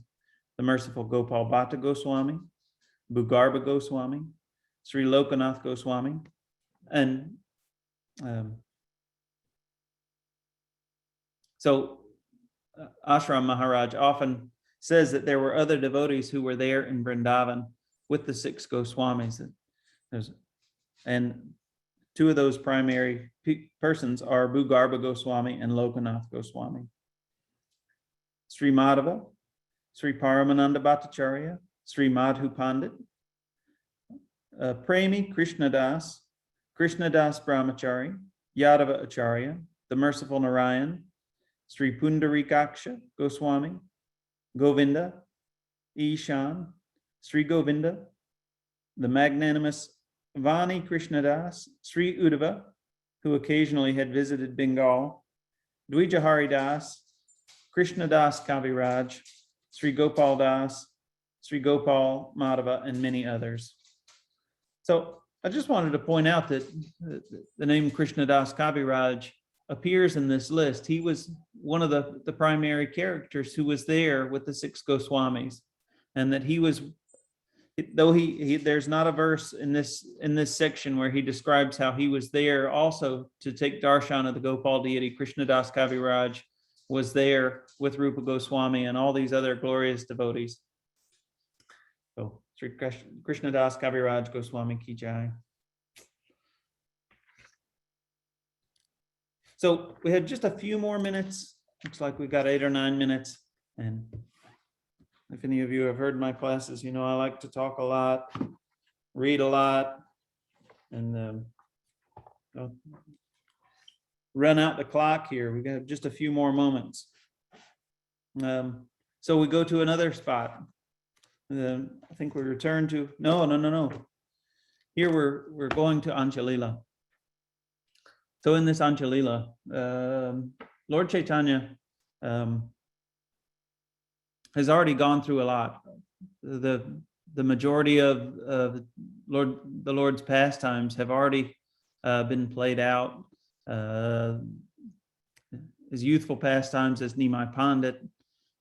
A: the merciful Gopal Bhatta Goswami, Bhugarbha Goswami, Sri Lokanath Goswami, and Ashram Maharaj often says that there were other devotees who were there in Vrndavan with the 6 Goswamis. And 2 of those primary persons are Bhugarbha Goswami and Lokanath Goswami. Sri Madhava, Sri Paramananda Bhattacharya, Sri Madhu Pandit, Premi Krishnadas, Krishnadas Brahmachari, Yadava Acharya, the merciful Narayan, Sri Pundarikaksha Goswami, Govinda, Ishan, Sri Govinda, the magnanimous Vani Krishnadas, Sri Uddhava, who occasionally had visited Bengal, Dvija Das, Krishnadas Kaviraj, Sri Gopal Das, Sri Gopal Madhava, and many others. So I just wanted to point out that the name Krishnadas Kaviraj appears in this list. He was one of the primary characters who was there with the 6 Goswamis, and that he was, though there's not a verse in this section where he describes how he was there also to take darshan of the Gopal Deity. Krishnadas Kaviraj was there with Rupa Goswami and all these other glorious devotees. So Sri Krishnadas Kaviraj Goswami Ki Jai. So we had just a few more minutes. Looks like we got 8 or 9 minutes. And if any of you have heard my classes, you know I like to talk a lot, read a lot, and run out the clock here. We got just a few more moments. So we go to another spot. I think we return to, no. Here we're going to Anchalila. So in this Anchalila, Lord Caitanya has already gone through a lot. The majority of the Lord's pastimes have already been played out. His youthful pastimes as Nimai Pandit,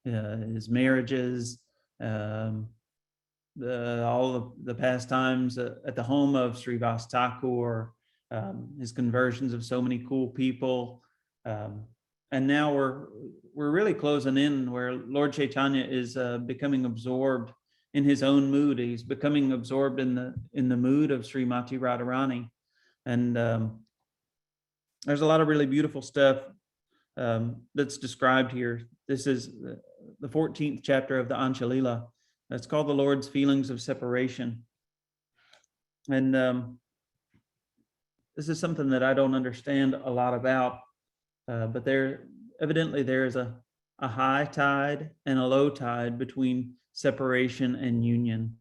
A: his marriages, all of the pastimes at the home of Srivas Thakur, his conversions of so many cool people, and now we're really closing in where Lord Caitanya is becoming absorbed in his own mood. He's becoming absorbed in the mood of Srimati Radharani, and there's a lot of really beautiful stuff that's described here. This is the 14th chapter of the Anchalila. It's called the Lord's Feelings of Separation, and this is something that I don't understand a lot about, but evidently there is a high tide and a low tide between separation and union.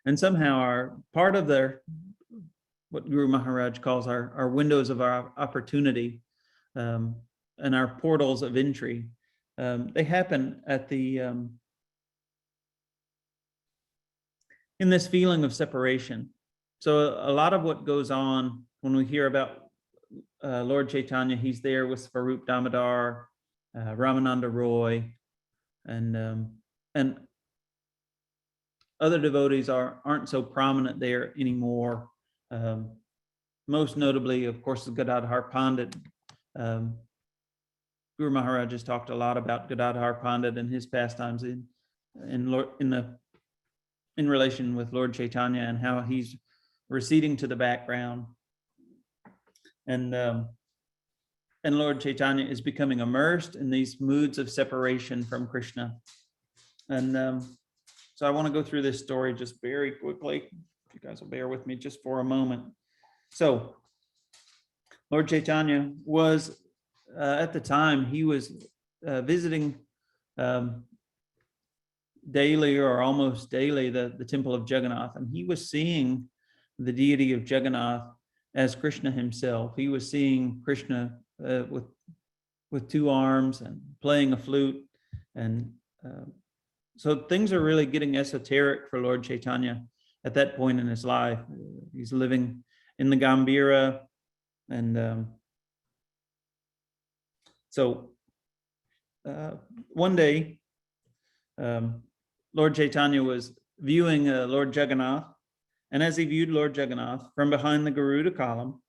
A: And somehow our part of what Guru Maharaj calls our windows of our opportunity and our portals of entry, they happen at in this feeling of separation. So a lot of what goes on when we hear about Lord Caitanya, he's there with Svarup Damodar, Ramananda Roy, and other devotees aren't so prominent there anymore. Most notably, of course, is Gadadhar Pandit. Guru Maharaj has talked a lot about Gadadhar Pandit and his pastimes in relation with Lord Caitanya and how he's receding to the background, and Lord Caitanya is becoming immersed in these moods of separation from Krishna. And so I want to go through this story just very quickly. If you guys will bear with me just for a moment. So Lord Caitanya was at the time he was visiting daily or almost daily the temple of Jagannath, and he was seeing the deity of Jagannath as Krishna himself. He was seeing Krishna with 2 arms and playing a flute, and So things are really getting esoteric for Lord Chaitanya at that point in his life. He's living in the Gambhira, and so one day, Lord Chaitanya was viewing Lord Jagannath, and as he viewed Lord Jagannath from behind the Garuda column,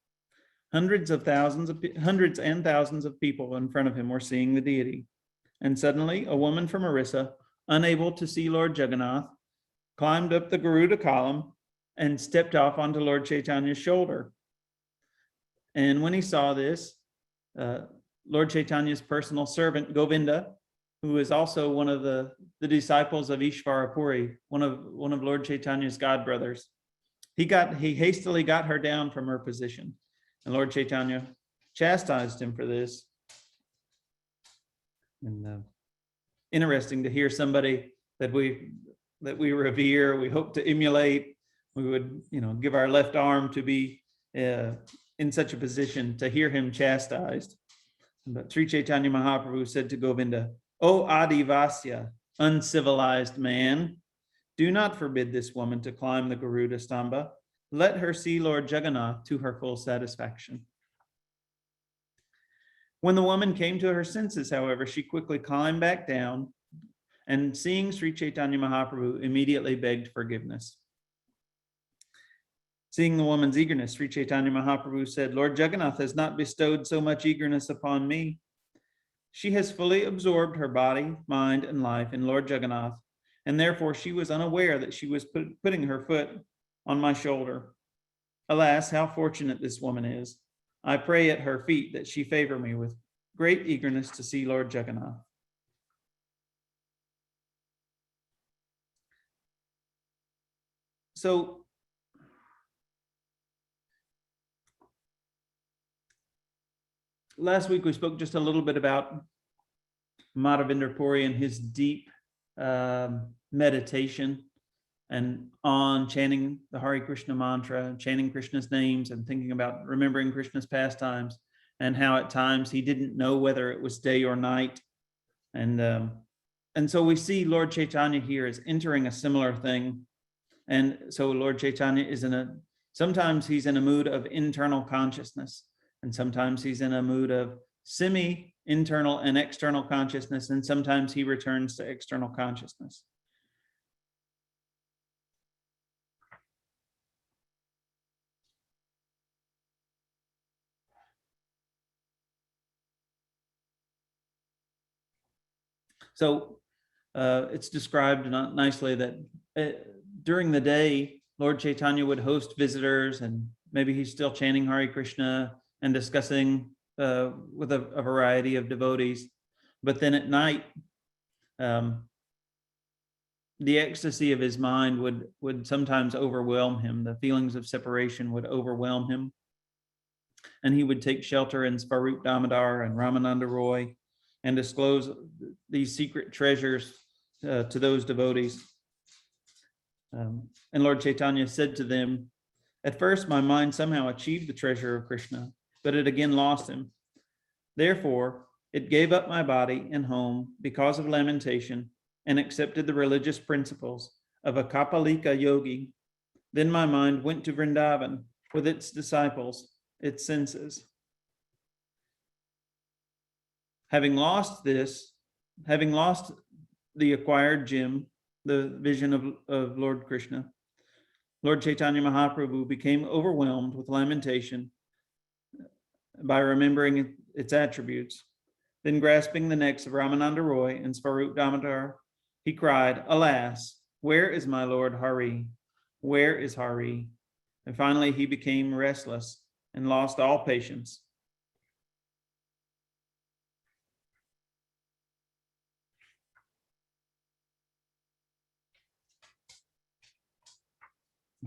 A: hundreds and thousands of people in front of him were seeing the deity. And suddenly, a woman from Orissa, unable to see Lord Jagannath, climbed up the Garuda column and stepped off onto Lord Chaitanya's shoulder. And when he saw this, Lord Chaitanya's personal servant, Govinda, who is also one of the disciples of Ishvarapuri, one of Lord Chaitanya's godbrothers, he hastily got her down from her position. And Lord Chaitanya chastised him for this. And interesting to hear somebody that we revere, we hope to emulate. We would, give our left arm to be in such a position, to hear him chastised. But Sri Chaitanya Mahaprabhu said to Govinda, "O Adivasya, uncivilized man, do not forbid this woman to climb the Garuda Stamba. Let her see Lord Jagannath to her full satisfaction." When the woman came to her senses, however, she quickly climbed back down, and seeing Sri Chaitanya Mahaprabhu, immediately begged forgiveness. Seeing the woman's eagerness, Sri Chaitanya Mahaprabhu said, "Lord Jagannath has not bestowed so much eagerness upon me. She has fully absorbed her body, mind, and life in Lord Jagannath, and therefore she was unaware that she was putting her foot on my shoulder. Alas, how fortunate this woman is. I pray at her feet that she favor me with great eagerness to see Lord Jagannath." So, last week we spoke just a little bit about Madavindrapuri and his deep meditation and on chanting the Hare Krishna mantra, chanting Krishna's names, and thinking about remembering Krishna's pastimes, and how at times he didn't know whether it was day or night. And so we see Lord Chaitanya here is entering a similar thing. And so Lord Chaitanya is sometimes he's in a mood of internal consciousness, and sometimes he's in a mood of semi-internal and external consciousness, and sometimes he returns to external consciousness. So it's described nicely that during the day, Lord Chaitanya would host visitors, and maybe he's still chanting Hare Krishna and discussing with a variety of devotees. But then at night, the ecstasy of his mind would sometimes overwhelm him. The feelings of separation would overwhelm him. And he would take shelter in Svarup Damodar and Ramananda Roy and disclose these secret treasures to those devotees. And Lord Chaitanya said to them, "At first my mind somehow achieved the treasure of Krishna, but it again lost him. Therefore, it gave up my body and home because of lamentation and accepted the religious principles of a Kapalika yogi. Then my mind went to Vrndavan with its disciples, its senses. Having lost the acquired gem, the vision of Lord Krishna, Lord Chaitanya Mahaprabhu became overwhelmed with lamentation by remembering its attributes. Then grasping the necks of Ramananda Roy and Svarup Damodar, he cried, 'Alas, where is my Lord Hari? Where is Hari?' And finally he became restless and lost all patience.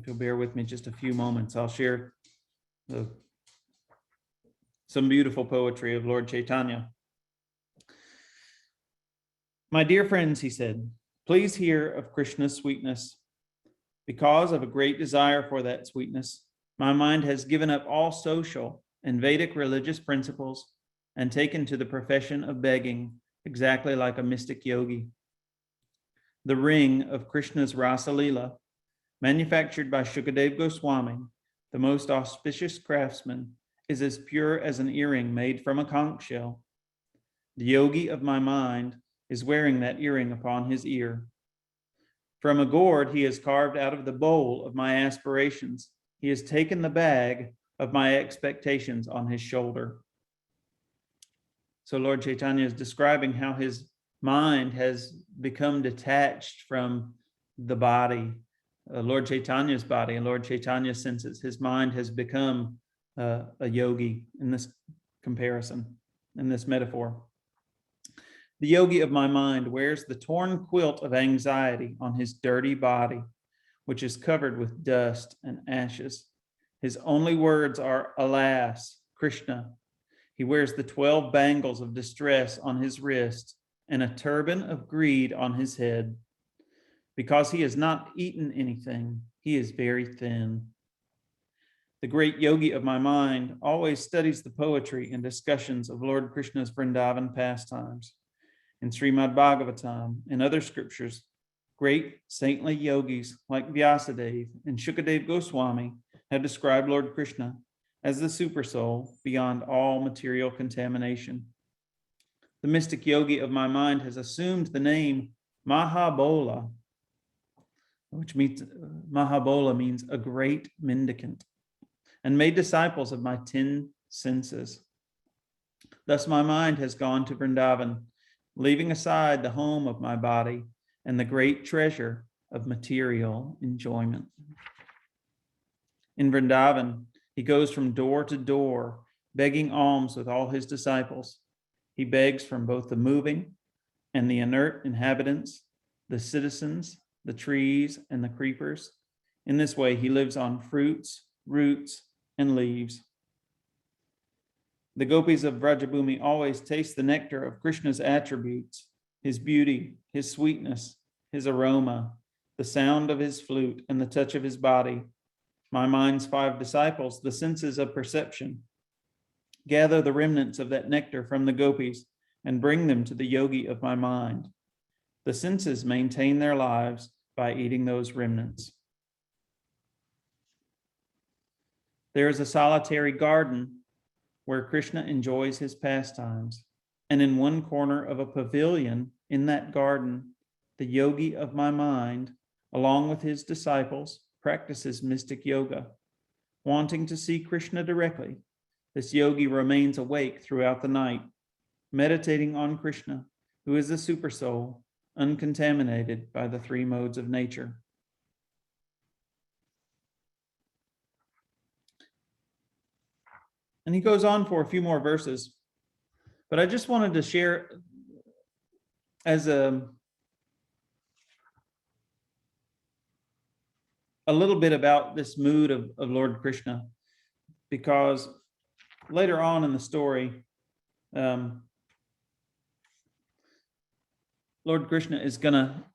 A: If you'll bear with me just a few moments, I'll share some beautiful poetry of Lord Chaitanya. 'My dear friends,' he said, 'please hear of Krishna's sweetness. Because of a great desire for that sweetness, my mind has given up all social and Vedic religious principles and taken to the profession of begging, exactly like a mystic yogi. the ring of Krishna's Rasa Leela, manufactured by Shukadev Goswami, the most auspicious craftsman, is as pure as an earring made from a conch shell. The yogi of my mind is wearing that earring upon his ear. From a gourd he has carved out of the bowl of my aspirations. He has taken the bag of my expectations on his shoulder. So Lord Caitanya is describing how his mind has become detached from the body, Lord Chaitanya's body and Lord Chaitanya's senses. His mind has become a yogi in this comparison, in this metaphor. The yogi of my mind wears the torn quilt of anxiety on his dirty body, which is covered with dust and ashes. His only words are, alas, Krishna. He wears the 12 bangles of distress on his wrist and a turban of greed on his head. Because he has not eaten anything, he is very thin. The great yogi of my mind always studies the poetry and discussions of Lord Krishna's Vrndavan pastimes. In Srimad Bhagavatam and other scriptures, great saintly yogis like Vyasadeva and Shukadev Goswami have described Lord Krishna as the supersoul beyond all material contamination. The mystic yogi of my mind has assumed the name Mahabola, which means Mahabola means a great mendicant, and made disciples of my 10 senses. Thus my mind has gone to Vrndavan, leaving aside the home of my body and the great treasure of material enjoyment. In Vrndavan, he goes from door to door, begging alms with all his disciples. He begs from both the moving and the inert inhabitants, the citizens, the trees, and the creepers. In this way, he lives on fruits, roots, and leaves. The gopis of Vrajabhumi always taste the nectar of Krishna's attributes, his beauty, his sweetness, his aroma, the sound of his flute, and the touch of his body. My mind's 5 disciples, the senses of perception, gather the remnants of that nectar from the gopis and bring them to the yogi of my mind. The senses maintain their lives by eating those remnants. There is a solitary garden where Krishna enjoys his pastimes, and in one corner of a pavilion in that garden, the yogi of my mind, along with his disciples, practices mystic yoga. Wanting to see Krishna directly, this yogi remains awake throughout the night, meditating on Krishna, who is the supersoul, uncontaminated by the 3 modes of nature. And he goes on for a few more verses, but I just wanted to share as a little bit about this mood of Lord Krishna, because later on in the story, Lord Chaitanya is gonna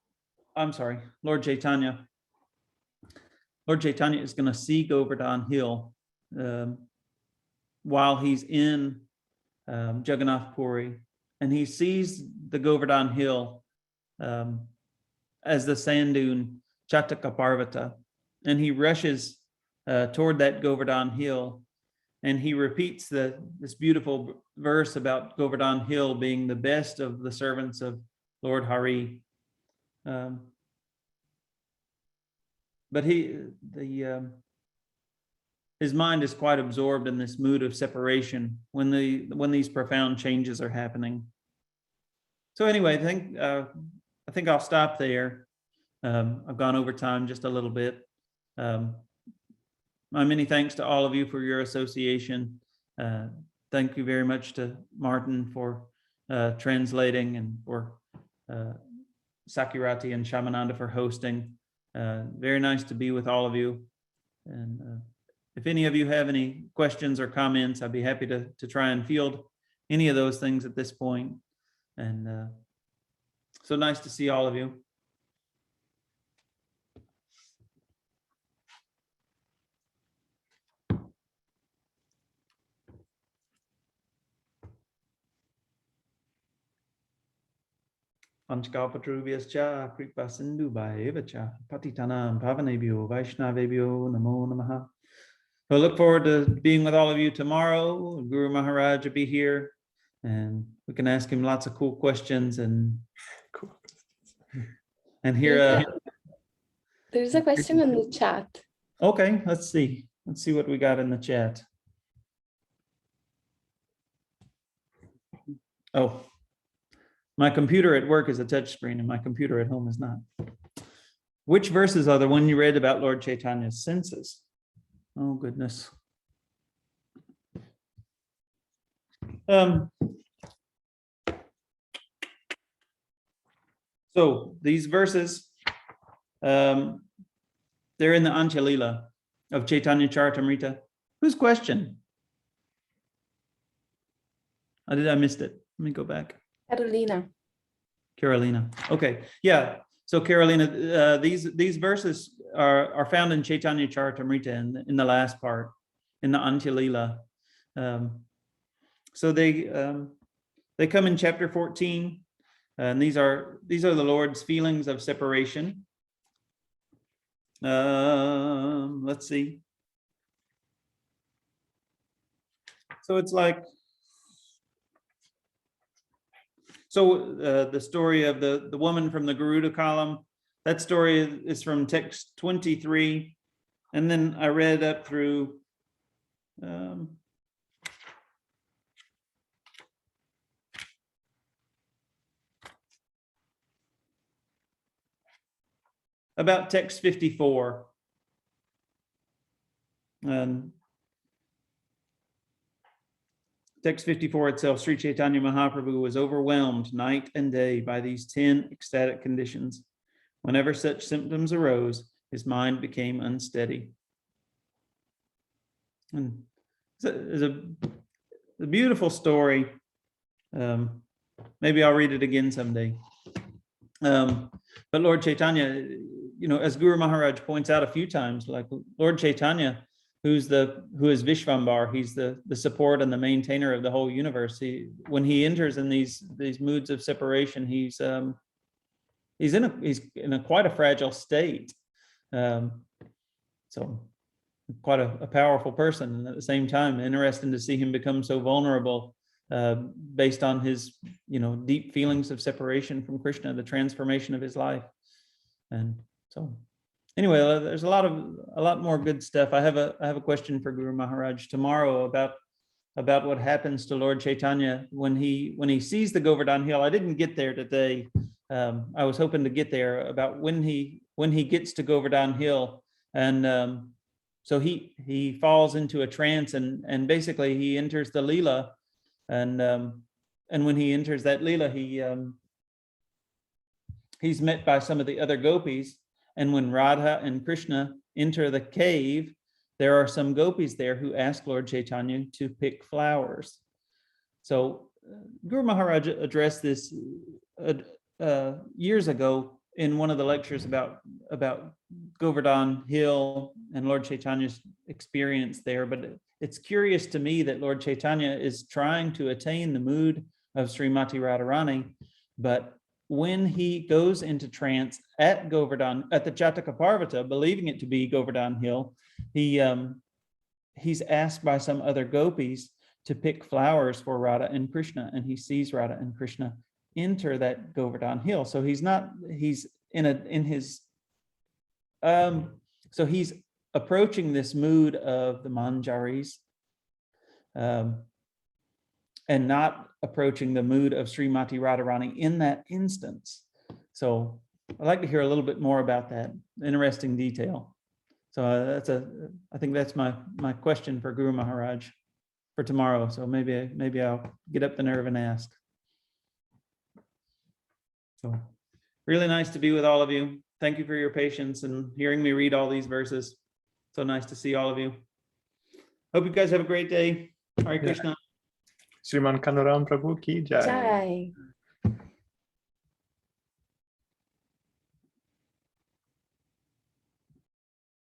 A: see Govardhana Hill while he's in Jagannath Puri, and he sees the Govardhana Hill as the sand dune Chataka Parvata, and he rushes toward that Govardhana Hill, and he repeats this beautiful verse about Govardhana Hill being the best of the servants of Lord Hari. But his mind is quite absorbed in this mood of separation when these profound changes are happening. So anyway, I think I'll stop there. I've gone over time just a little bit. My many thanks to all of you for your association. Thank you very much to Martin for translating, and for Sakirati and Shamananda for hosting. Very nice to be with all of you. And if any of you have any questions or comments, I'd be happy to try and field any of those things at this point. And so nice to see all of you. Panchkalpatrubhyascha kripa sindhu bhayevacha patitanam pavanebhyo vaishnavebhyo namo namaha. I look forward to being with all of you tomorrow. Guru Maharaj will be here and we can ask him lots of cool questions and hear.
B: There's a question in the chat.
A: Okay, let's see. Let's see what we got in the chat. Oh, my computer at work is a touch screen and my computer at home is not. Which verses are the one you read about Lord Chaitanya's senses? Oh, goodness. So these verses, they're in the Antya-lila of Chaitanya Charitamrita. Whose question? I missed it. Let me go back. Carolina. Okay. Yeah. So Carolina, these verses are found in Chaitanya Charitamrita in the last part, in the Antya-lila. So they come in chapter 14, and these are the Lord's feelings of separation. Let's see. So it's like, the story of the woman from the Garuda column, that story is from text 23. And then I read up through about text 54. Text 54 itself, Sri Chaitanya Mahaprabhu was overwhelmed night and day by these 10 ecstatic conditions. Whenever such symptoms arose, his mind became unsteady. And it's a beautiful story. Maybe I'll read it again someday. But Lord Chaitanya, as Guru Maharaj points out a few times, like Lord Chaitanya, who is Vishvambar, he's the support and the maintainer of the whole universe. When he enters in these moods of separation, he's in a quite a fragile state. So quite a powerful person, and at the same time, interesting to see him become so vulnerable based on his deep feelings of separation from Krishna, the transformation of his life. And so anyway, there's a lot more good stuff. I have a question for Guru Maharaj tomorrow about what happens to Lord Chaitanya when he sees the Govardhana hill. I didn't get there today. I was hoping to get there about when he gets to Govardhana hill, and so he falls into a trance, and basically he enters the Leela, and when he enters that Leela, he's met by some of the other gopis. And when Radha and Krishna enter the cave, there are some gopis there who ask Lord Chaitanya to pick flowers. So Guru Maharaj addressed this years ago in one of the lectures about Govardhana Hill and Lord Chaitanya's experience there. But it's curious to me that Lord Chaitanya is trying to attain the mood of Srimati Radharani, but when he goes into trance at Govardhana, at the Chataka Parvata, believing it to be Govardhana Hill, he's asked by some other gopis to pick flowers for Radha and Krishna, and he sees Radha and Krishna enter that Govardhana Hill. So he's approaching this mood of the Manjaris, and not approaching the mood of Srimati Radharani in that instance. So I'd like to hear a little bit more about that interesting detail. So I think that's my question for Guru Maharaj for tomorrow. So maybe I'll get up the nerve and ask. So really nice to be with all of you. Thank you for your patience and hearing me read all these verses. So nice to see all of you. Hope you guys have a great day. Hare Krishna.
C: Shriman Kanuram Prabhu ki jai.
B: Jai.